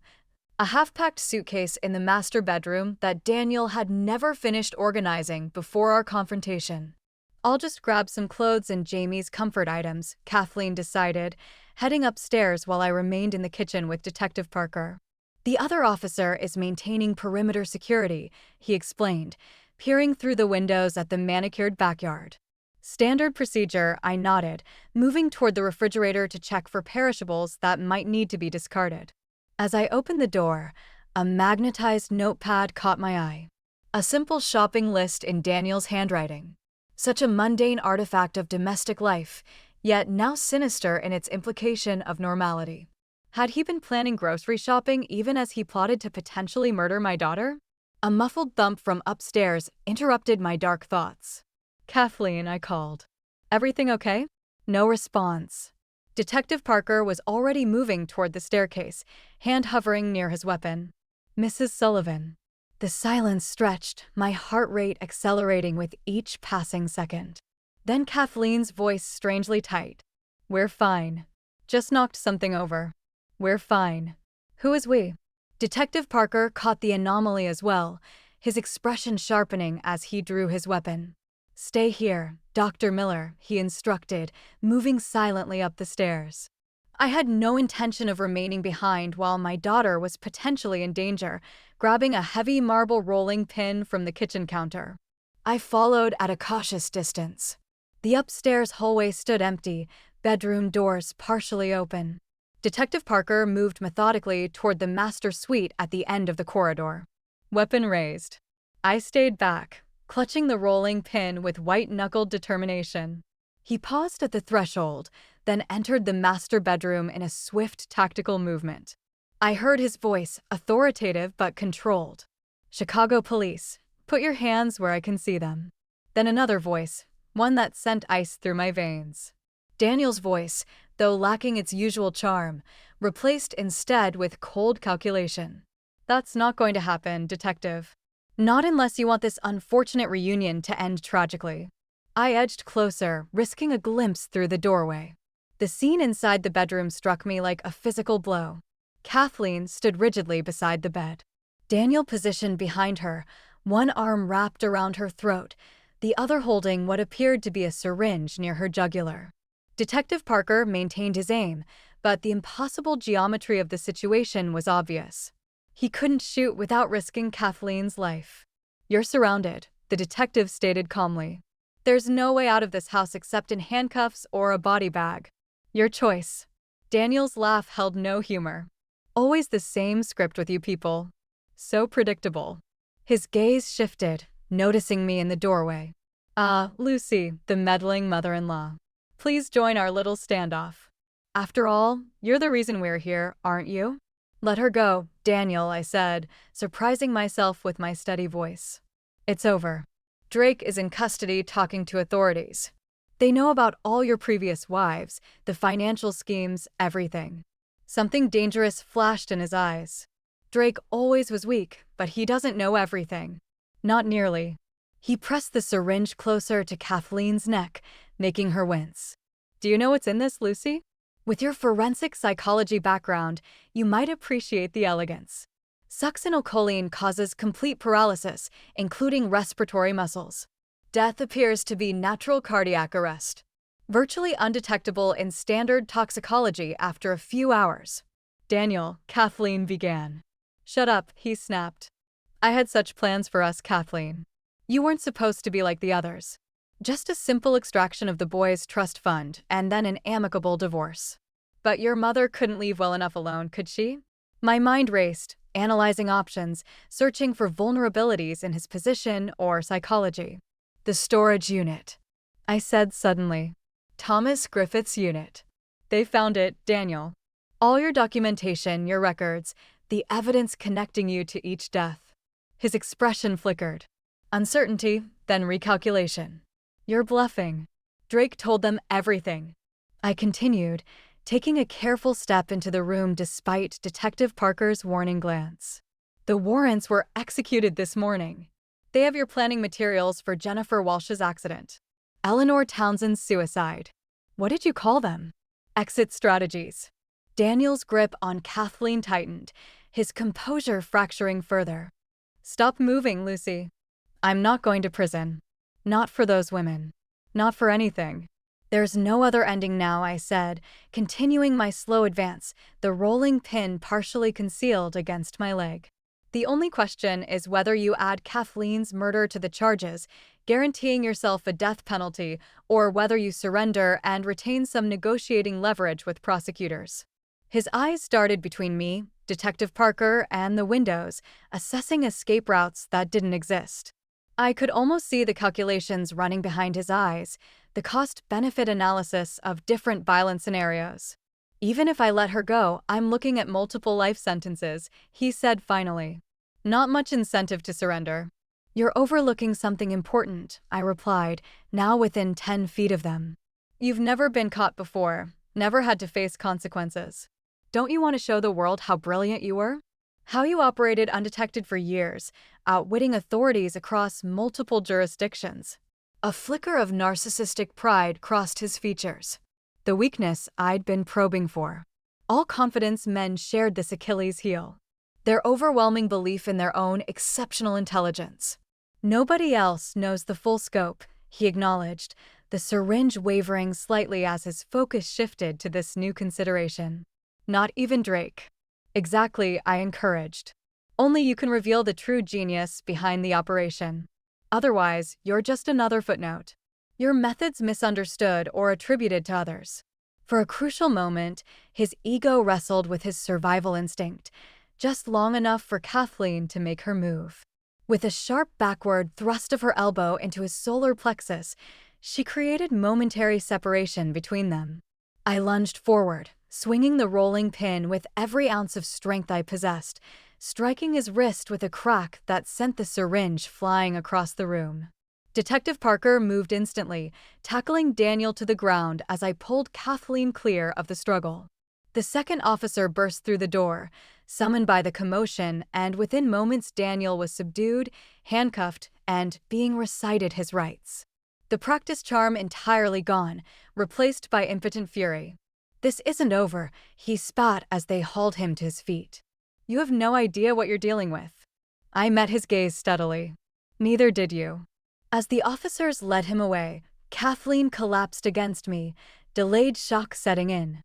[SPEAKER 1] a half-packed suitcase in the master bedroom that Daniel had never finished organizing before our confrontation. "I'll just grab some clothes and Jamie's comfort items," Kathleen decided, heading upstairs while I remained in the kitchen with Detective Parker. "The other officer is maintaining perimeter security," he explained, peering through the windows at the manicured backyard. "Standard procedure," I nodded, moving toward the refrigerator to check for perishables that might need to be discarded. As I opened the door, a magnetized notepad caught my eye. A simple shopping list in Daniel's handwriting. Such a mundane artifact of domestic life, yet now sinister in its implication of normality. Had he been planning grocery shopping even as he plotted to potentially murder my daughter? A muffled thump from upstairs interrupted my dark thoughts. Kathleen, I called. Everything okay? No response. Detective Parker was already moving toward the staircase, hand hovering near his weapon. Mrs. Sullivan. The silence stretched, my heart rate accelerating with each passing second. Then Kathleen's voice strangely tight. We're fine. Just knocked something over. We're fine. Who is we? Detective Parker caught the anomaly as well, his expression sharpening as he drew his weapon. Stay here, Dr. Miller, he instructed, moving silently up the stairs. I had no intention of remaining behind while my daughter was potentially in danger, grabbing a heavy marble rolling pin from the kitchen counter. I followed at a cautious distance. The upstairs hallway stood empty, bedroom doors partially open. Detective Parker moved methodically toward the master suite at the end of the corridor. Weapon raised. I stayed back, clutching the rolling pin with white-knuckled determination. He paused at the threshold, then entered the master bedroom in a swift tactical movement. I heard his voice, authoritative but controlled. Chicago Police, put your hands where I can see them. Then another voice, one that sent ice through my veins. Daniel's voice, though lacking its usual charm, replaced instead with cold calculation. That's not going to happen, Detective. Not unless you want this unfortunate reunion to end tragically. I edged closer, risking a glimpse through the doorway. The scene inside the bedroom struck me like a physical blow. Kathleen stood rigidly beside the bed. Daniel positioned behind her, one arm wrapped around her throat, the other holding what appeared to be a syringe near her jugular. Detective Parker maintained his aim, but the impossible geometry of the situation was obvious. He couldn't shoot without risking Kathleen's life. You're surrounded, the detective stated calmly. There's no way out of this house except in handcuffs or a body bag. Your choice. Daniel's laugh held no humor. Always the same script with you people. So predictable. His gaze shifted, noticing me in the doorway. Lucy, the meddling mother-in-law. Please join our little standoff. After all, you're the reason we're here, aren't you? Let her go, Daniel, I said, surprising myself with my steady voice. It's over. Drake is in custody talking to authorities. They know about all your previous wives, the financial schemes, everything. Something dangerous flashed in his eyes. Drake always was weak, but he doesn't know everything. Not nearly. He pressed the syringe closer to Kathleen's neck, making her wince. Do you know what's in this, Lucy? With your forensic psychology background, you might appreciate the elegance. Succinylcholine causes complete paralysis, including respiratory muscles. Death appears to be natural cardiac arrest, virtually undetectable in standard toxicology after a few hours. Daniel, Kathleen began. Shut up, he snapped. I had such plans for us, Kathleen. You weren't supposed to be like the others. Just a simple extraction of the boys' trust fund, and then an amicable divorce. But your mother couldn't leave well enough alone, could she? My mind raced, analyzing options, searching for vulnerabilities in his position or psychology. The storage unit, I said suddenly. Thomas Griffith's unit. They found it, Daniel. All your documentation, your records, the evidence connecting you to each death. His expression flickered. Uncertainty, then recalculation. You're bluffing. Drake told them everything. I continued, taking a careful step into the room despite Detective Parker's warning glance. The warrants were executed this morning. They have your planning materials for Jennifer Walsh's accident. Eleanor Townsend's suicide. What did you call them? Exit strategies. Daniel's grip on Kathleen tightened, his composure fracturing further. Stop moving, Lucy. I'm not going to prison. Not for those women. Not for anything. There's no other ending now, I said, continuing my slow advance, the rolling pin partially concealed against my leg. The only question is whether you add Kathleen's murder to the charges, guaranteeing yourself a death penalty, or whether you surrender and retain some negotiating leverage with prosecutors. His eyes darted between me, Detective Parker, and the windows, assessing escape routes that didn't exist. I could almost see the calculations running behind his eyes, the cost-benefit analysis of different violent scenarios. Even if I let her go, I'm looking at multiple life sentences, he said finally. Not much incentive to surrender. You're overlooking something important, I replied, now within 10 feet of them. You've never been caught before, never had to face consequences. Don't you want to show the world how brilliant you were? How you operated undetected for years, outwitting authorities across multiple jurisdictions. A flicker of narcissistic pride crossed his features. The weakness I'd been probing for. All confidence men shared this Achilles heel. Their overwhelming belief in their own exceptional intelligence. Nobody else knows the full scope, he acknowledged, the syringe wavering slightly as his focus shifted to this new consideration. Not even Drake. Exactly, I encouraged. Only you can reveal the true genius behind the operation. Otherwise, you're just another footnote. Your methods misunderstood or attributed to others. For a crucial moment, his ego wrestled with his survival instinct, just long enough for Kathleen to make her move. With a sharp backward thrust of her elbow into his solar plexus, she created momentary separation between them. I lunged forward, swinging the rolling pin with every ounce of strength I possessed, striking his wrist with a crack that sent the syringe flying across the room. Detective Parker moved instantly, tackling Daniel to the ground as I pulled Kathleen clear of the struggle. The second officer burst through the door, summoned by the commotion, and within moments Daniel was subdued, handcuffed, and being recited his rights. The practice charm entirely gone, replaced by impotent fury. This isn't over, he spat as they hauled him to his feet. You have no idea what you're dealing with. I met his gaze steadily. Neither did you. As the officers led him away, Kathleen collapsed against me, delayed shock setting in.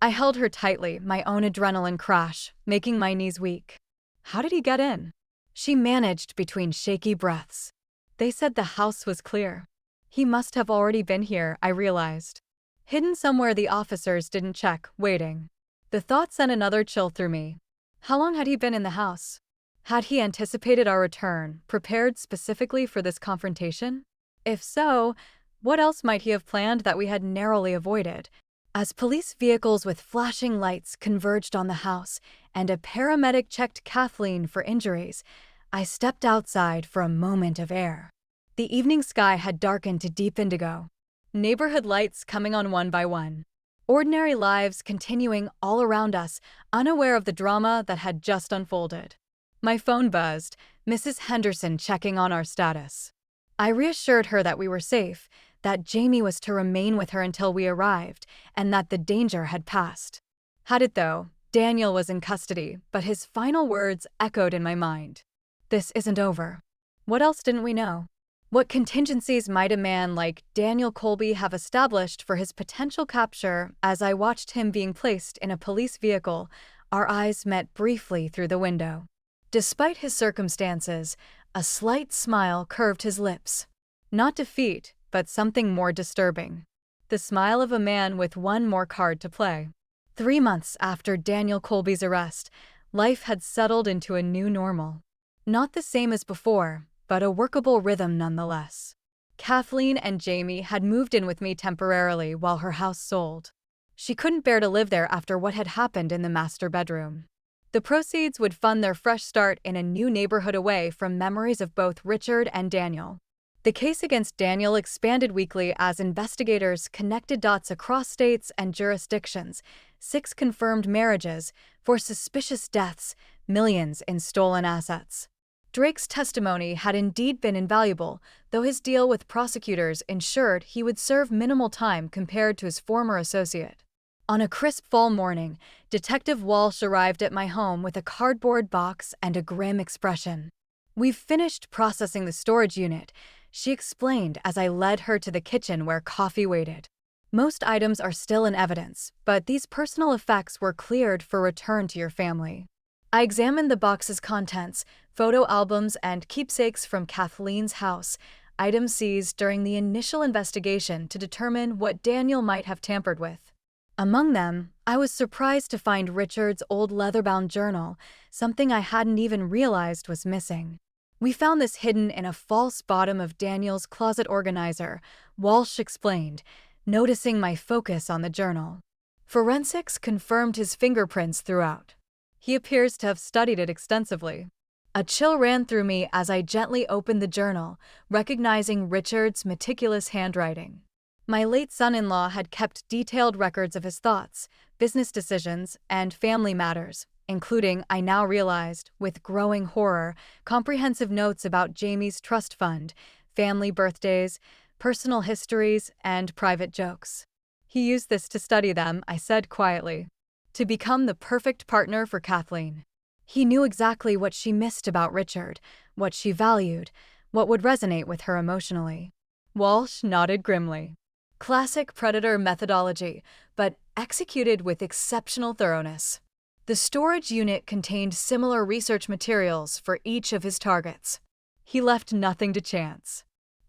[SPEAKER 1] I held her tightly, my own adrenaline crash, making my knees weak. How did he get in? She managed between shaky breaths. They said the house was clear. He must have already been here, I realized. Hidden somewhere the officers didn't check, waiting. The thought sent another chill through me. How long had he been in the house? Had he anticipated our return, prepared specifically for this confrontation? If so, what else might he have planned that we had narrowly avoided? As police vehicles with flashing lights converged on the house and a paramedic checked Kathleen for injuries, I stepped outside for a moment of air. The evening sky had darkened to deep indigo. Neighborhood lights coming on one by one. Ordinary lives continuing all around us, unaware of the drama that had just unfolded. My phone buzzed, Mrs. Henderson checking on our status. I reassured her that we were safe, that Jamie was to remain with her until we arrived, and that the danger had passed. Had it though, Daniel was in custody, but his final words echoed in my mind. This isn't over. What else didn't we know? What contingencies might a man like Daniel Colby have established for his potential capture? As I watched him being placed in a police vehicle, our eyes met briefly through the window. Despite his circumstances, a slight smile curved his lips. Not defeat, but something more disturbing. The smile of a man with one more card to play. 3 months after Daniel Colby's arrest, life had settled into a new normal. Not the same as before, but a workable rhythm nonetheless. Kathleen and Jamie had moved in with me temporarily while her house sold. She couldn't bear to live there after what had happened in the master bedroom. The proceeds would fund their fresh start in a new neighborhood away from memories of both Richard and Daniel. The case against Daniel expanded weekly as investigators connected dots across states and jurisdictions, 6 confirmed marriages, 4 suspicious deaths, millions in stolen assets. Drake's testimony had indeed been invaluable, though his deal with prosecutors ensured he would serve minimal time compared to his former associate. On a crisp fall morning, Detective Walsh arrived at my home with a cardboard box and a grim expression. "We've finished processing the storage unit," she explained as I led her to the kitchen where coffee waited. "Most items are still in evidence, but these personal effects were cleared for return to your family." I examined the box's contents, photo albums and keepsakes from Kathleen's house, items seized during the initial investigation to determine what Daniel might have tampered with. Among them, I was surprised to find Richard's old leather-bound journal, something I hadn't even realized was missing. We found this hidden in a false bottom of Daniel's closet organizer, Walsh explained, noticing my focus on the journal. Forensics confirmed his fingerprints throughout. He appears to have studied it extensively. A chill ran through me as I gently opened the journal, recognizing Richard's meticulous handwriting. My late son-in-law had kept detailed records of his thoughts, business decisions, and family matters, including, I now realized, with growing horror, comprehensive notes about Jamie's trust fund, family birthdays, personal histories, and private jokes. He used this to study them, I said quietly, to become the perfect partner for Kathleen. He knew exactly what she missed about Richard, what she valued, what would resonate with her emotionally. Walsh nodded grimly. Classic predator methodology, but executed with exceptional thoroughness. The storage unit contained similar research materials for each of his targets. He left nothing to chance.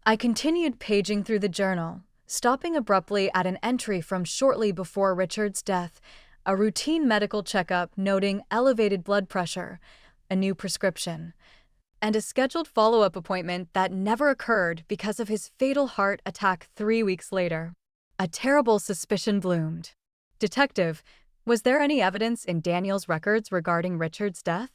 [SPEAKER 1] I continued paging through the journal, stopping abruptly at an entry from shortly before Richard's death, a routine medical checkup noting elevated blood pressure, a new prescription, and a scheduled follow-up appointment that never occurred because of his fatal heart attack 3 weeks later. A terrible suspicion bloomed. Detective, was there any evidence in Daniel's records regarding Richard's death?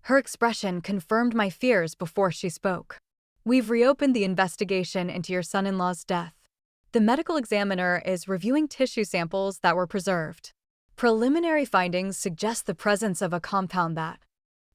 [SPEAKER 1] Her expression confirmed my fears before she spoke. We've reopened the investigation into your son-in-law's death. The medical examiner is reviewing tissue samples that were preserved. Preliminary findings suggest the presence of a compound that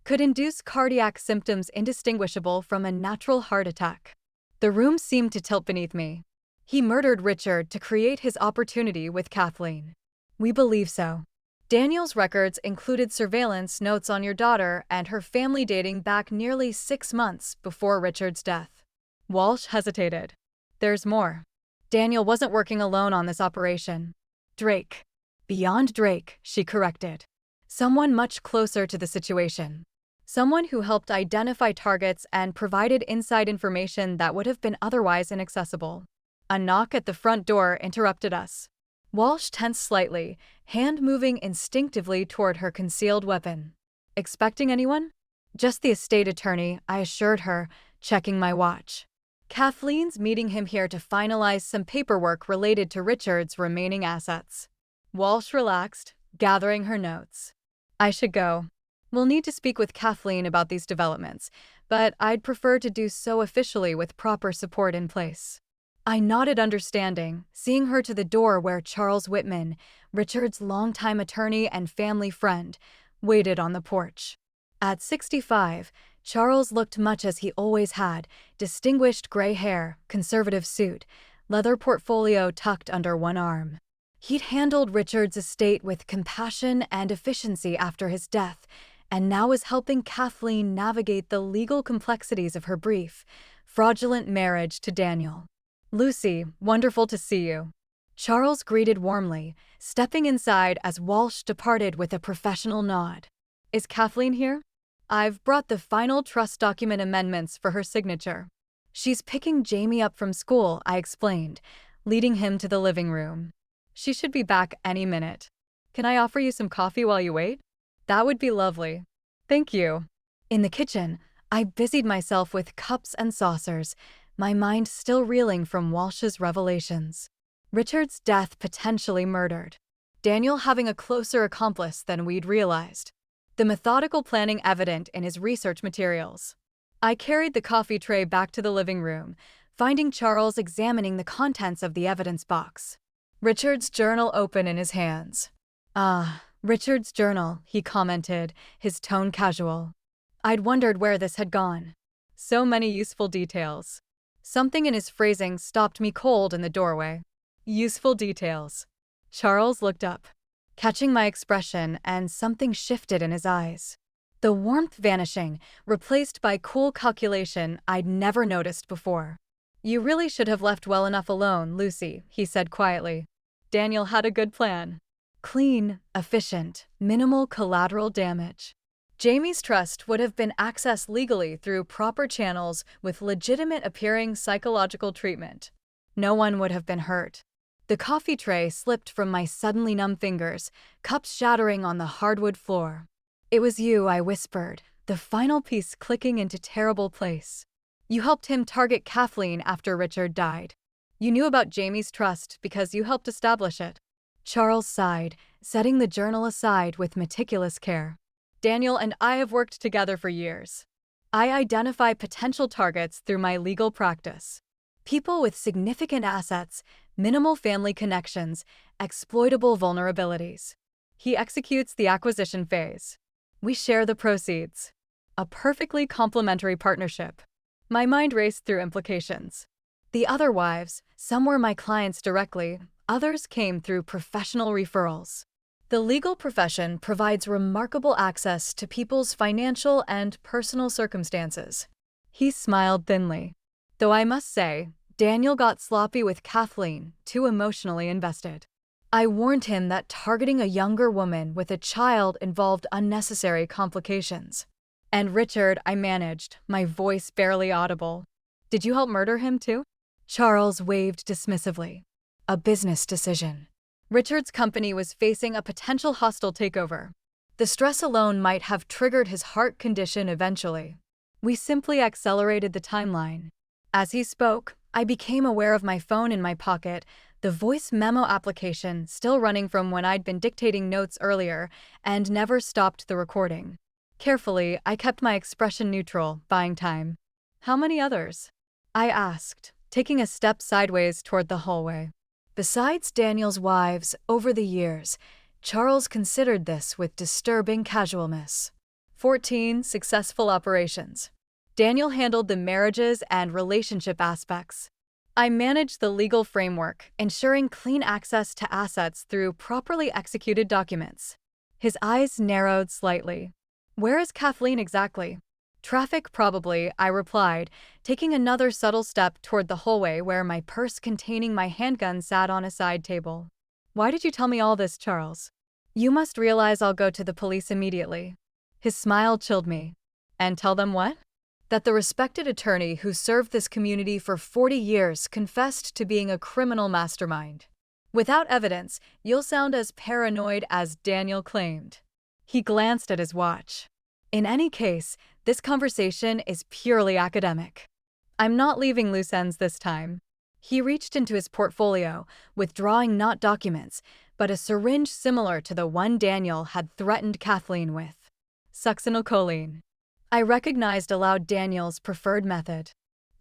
[SPEAKER 1] could induce cardiac symptoms indistinguishable from a natural heart attack. The room seemed to tilt beneath me. He murdered Richard to create his opportunity with Kathleen. We believe so. Daniel's records included surveillance notes on your daughter and her family dating back nearly 6 months before Richard's death. Walsh hesitated. There's more. Daniel wasn't working alone on this operation. Drake. Beyond Drake, she corrected. Someone much closer to the situation. Someone who helped identify targets and provided inside information that would have been otherwise inaccessible. A knock at the front door interrupted us. Walsh tensed slightly, hand moving instinctively toward her concealed weapon. Expecting anyone? Just the estate attorney, I assured her, checking my watch. Kathleen's meeting him here to finalize some paperwork related to Richard's remaining assets. Walsh relaxed, gathering her notes. I should go. We'll need to speak with Kathleen about these developments, but I'd prefer to do so officially with proper support in place. I nodded understanding, seeing her to the door where Charles Whitman, Richard's longtime attorney and family friend, waited on the porch. At 65, Charles looked much as he always had, distinguished gray hair, conservative suit, leather portfolio tucked under one arm. He'd handled Richard's estate with compassion and efficiency after his death, and now was helping Kathleen navigate the legal complexities of her brief, fraudulent marriage to Daniel. Lucy, wonderful to see you. Charles greeted warmly, stepping inside as Walsh departed with a professional nod. Is Kathleen here? I've brought the final trust document amendments for her signature. She's picking Jamie up from school, I explained, leading him to the living room. She should be back any minute. Can I offer you some coffee while you wait? That would be lovely. Thank you. In the kitchen, I busied myself with cups and saucers, my mind still reeling from Walsh's revelations. Richard's death potentially murdered. Daniel having a closer accomplice than we'd realized. The methodical planning evident in his research materials. I carried the coffee tray back to the living room, finding Charles examining the contents of the evidence box. Richard's journal open in his hands. Ah, Richard's journal, he commented, his tone casual. I'd wondered where this had gone. So many useful details. Something in his phrasing stopped me cold in the doorway. Useful details. Charles looked up, catching my expression, and something shifted in his eyes. The warmth vanishing, replaced by cool calculation I'd never noticed before. You really should have left well enough alone, Lucy, he said quietly. Daniel had a good plan. Clean, efficient, minimal collateral damage. Jamie's trust would have been accessed legally through proper channels with legitimate appearing psychological treatment. No one would have been hurt. The coffee tray slipped from my suddenly numb fingers, cups shattering on the hardwood floor. It was you, I whispered, the final piece clicking into terrible place. You helped him target Kathleen after Richard died. You knew about Jamie's trust because you helped establish it. Charles sighed, setting the journal aside with meticulous care. Daniel and I have worked together for years. I identify potential targets through my legal practice. People with significant assets, minimal family connections, exploitable vulnerabilities. He executes the acquisition phase. We share the proceeds. A perfectly complementary partnership. My mind raced through implications. The other wives, some were my clients directly, others came through professional referrals. The legal profession provides remarkable access to people's financial and personal circumstances. He smiled thinly. Though I must say, Daniel got sloppy with Kathleen, too emotionally invested. I warned him that targeting a younger woman with a child involved unnecessary complications. And Richard, I managed, my voice barely audible. Did you help murder him too? Charles waved dismissively. A business decision. Richard's company was facing a potential hostile takeover. The stress alone might have triggered his heart condition eventually. We simply accelerated the timeline. As he spoke, I became aware of my phone in my pocket, the voice memo application still running from when I'd been dictating notes earlier and never stopped the recording. Carefully, I kept my expression neutral, buying time. How many others? I asked, taking a step sideways toward the hallway. Besides Daniel's wives, over the years, Charles considered this with disturbing casualness. 14 successful operations. Daniel handled the marriages and relationship aspects. I managed the legal framework, ensuring clean access to assets through properly executed documents. His eyes narrowed slightly. Where is Kathleen exactly? Traffic, probably, I replied, taking another subtle step toward the hallway where my purse containing my handgun sat on a side table. Why did you tell me all this, Charles? You must realize I'll go to the police immediately. His smile chilled me. And tell them what? That the respected attorney who served this community for 40 years confessed to being a criminal mastermind. Without evidence, you'll sound as paranoid as Daniel claimed. He glanced at his watch. In any case, this conversation is purely academic. I'm not leaving loose ends this time. He reached into his portfolio, withdrawing not documents, but a syringe similar to the one Daniel had threatened Kathleen with. Succinylcholine. I recognized aloud Daniel's preferred method.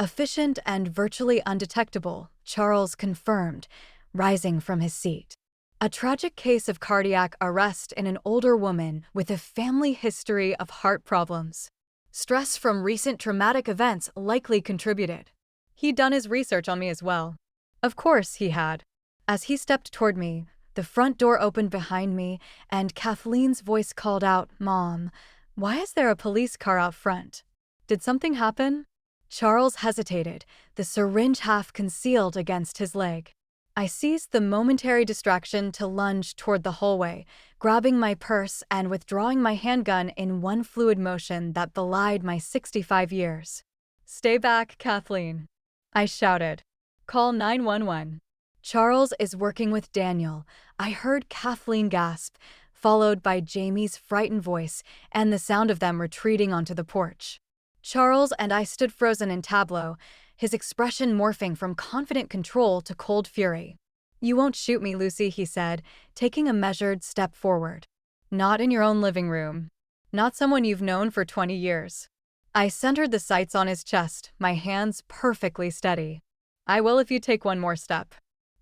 [SPEAKER 1] Efficient and virtually undetectable, Charles confirmed, rising from his seat. A tragic case of cardiac arrest in an older woman with a family history of heart problems. Stress from recent traumatic events likely contributed. He'd done his research on me as well. Of course he had. As he stepped toward me, the front door opened behind me, and Kathleen's voice called out, "Mom, why is there a police car out front? Did something happen?" Charles hesitated, the syringe half concealed against his leg. I seized the momentary distraction to lunge toward the hallway, grabbing my purse and withdrawing my handgun in one fluid motion that belied my 65 years. "Stay back, Kathleen," I shouted. "Call 911. Charles is working with Daniel," I heard Kathleen gasp, followed by Jamie's frightened voice and the sound of them retreating onto the porch. Charles and I stood frozen in tableau, his expression morphing from confident control to cold fury. "You won't shoot me, Lucy," he said, taking a measured step forward. "Not in your own living room. Not someone you've known for 20 years. I centered the sights on his chest, my hands perfectly steady. "I will if you take one more step.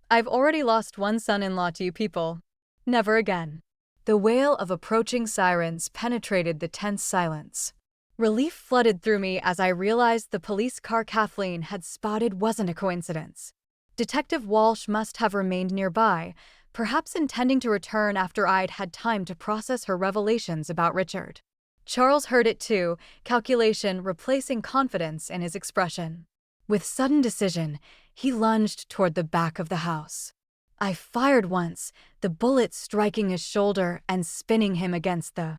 [SPEAKER 1] I've already lost one son-in-law to you people. Never again." The wail of approaching sirens penetrated the tense silence. Relief flooded through me as I realized the police car Kathleen had spotted wasn't a coincidence. Detective Walsh must have remained nearby, perhaps intending to return after I'd had time to process her revelations about Richard. Charles heard it too, calculation replacing confidence in his expression. With sudden decision, he lunged toward the back of the house. I fired once, the bullet striking his shoulder and spinning him against the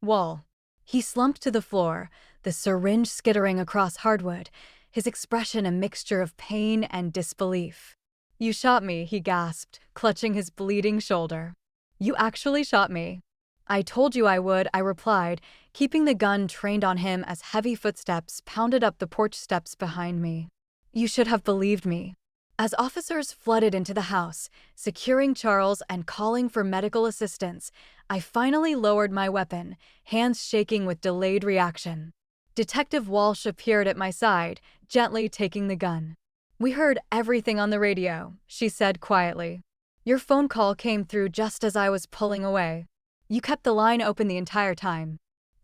[SPEAKER 1] wall. He slumped to the floor, the syringe skittering across hardwood, his expression a mixture of pain and disbelief. "You shot me," he gasped, clutching his bleeding shoulder. "You actually shot me." I told you I would, I replied, keeping the gun trained on him as heavy footsteps pounded up the porch steps behind me. You should have believed me. As officers flooded into the house, securing Charles and calling for medical assistance, I finally lowered my weapon, hands shaking with delayed reaction. Detective Walsh appeared at my side, gently taking the gun. We heard everything on the radio, she said quietly. Your phone call came through just as I was pulling away. You kept the line open the entire time.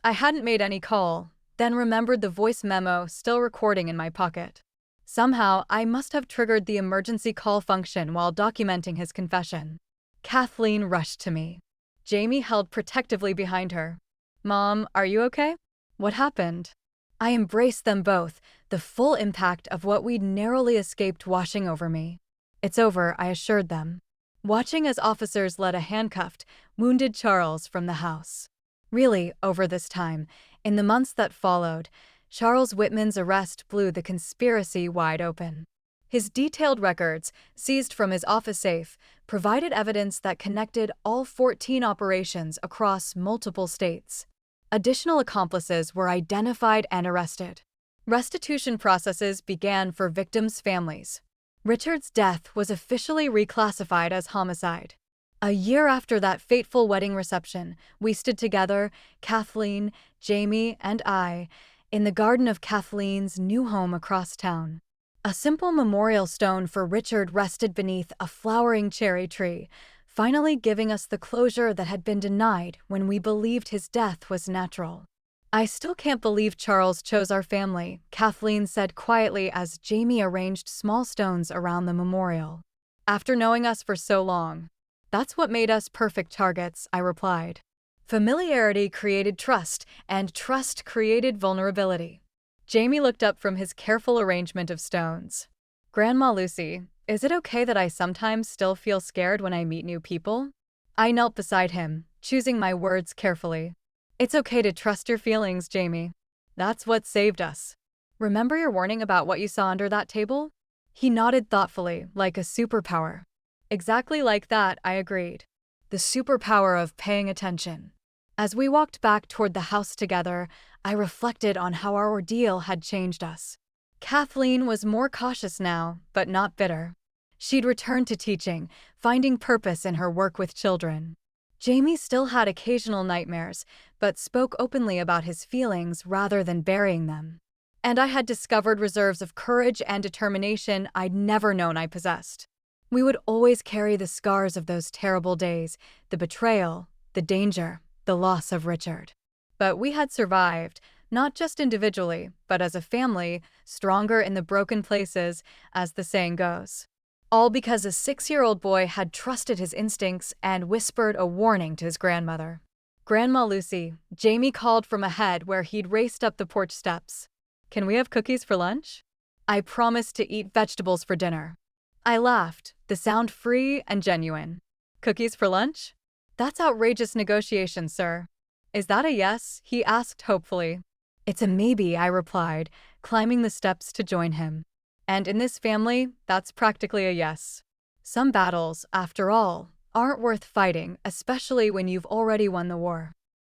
[SPEAKER 1] I hadn't made any call, then remembered the voice memo still recording in my pocket. Somehow, I must have triggered the emergency call function while documenting his confession. Kathleen rushed to me. Jamie held protectively behind her. Mom, are you okay? What happened? I embraced them both, the full impact of what we'd narrowly escaped washing over me. It's over, I assured them, watching as officers led a handcuffed, wounded Charles from the house. Really, over this time, in the months that followed, Charles Whitman's arrest blew the conspiracy wide open. His detailed records, seized from his office safe, provided evidence that connected all 14 operations across multiple states. Additional accomplices were identified and arrested. Restitution processes began for victims' families. Richard's death was officially reclassified as homicide. A year after that fateful wedding reception, we stood together, Kathleen, Jamie, and I, in the garden of Kathleen's new home across town. A simple memorial stone for Richard rested beneath a flowering cherry tree, finally giving us the closure that had been denied when we believed his death was natural. I still can't believe Charles chose our family, Kathleen said quietly as Jamie arranged small stones around the memorial. After knowing us for so long. That's what made us perfect targets, I replied. Familiarity created trust, and trust created vulnerability. Jamie looked up from his careful arrangement of stones. Grandma Lucy, is it okay that I sometimes still feel scared when I meet new people? I knelt beside him, choosing my words carefully. It's okay to trust your feelings, Jamie. That's what saved us. Remember your warning about what you saw under that table? He nodded thoughtfully, like a superpower. Exactly like that, I agreed. The superpower of paying attention. As we walked back toward the house together, I reflected on how our ordeal had changed us. Kathleen was more cautious now, but not bitter. She'd returned to teaching, finding purpose in her work with children. Jamie still had occasional nightmares, but spoke openly about his feelings rather than burying them. And I had discovered reserves of courage and determination I'd never known I possessed. We would always carry the scars of those terrible days, the betrayal, the danger, the loss of Richard. But we had survived, not just individually, but as a family, stronger in the broken places, as the saying goes. All because a 6-year-old boy had trusted his instincts and whispered a warning to his grandmother. Grandma Lucy, Jamie called from ahead where he'd raced up the porch steps. Can we have cookies for lunch? I promised to eat vegetables for dinner. I laughed, the sound free and genuine. Cookies for lunch? That's outrageous negotiation, sir. Is that a yes? He asked hopefully. It's a maybe, I replied, climbing the steps to join him. And in this family, that's practically a yes. Some battles, after all, aren't worth fighting, especially when you've already won the war.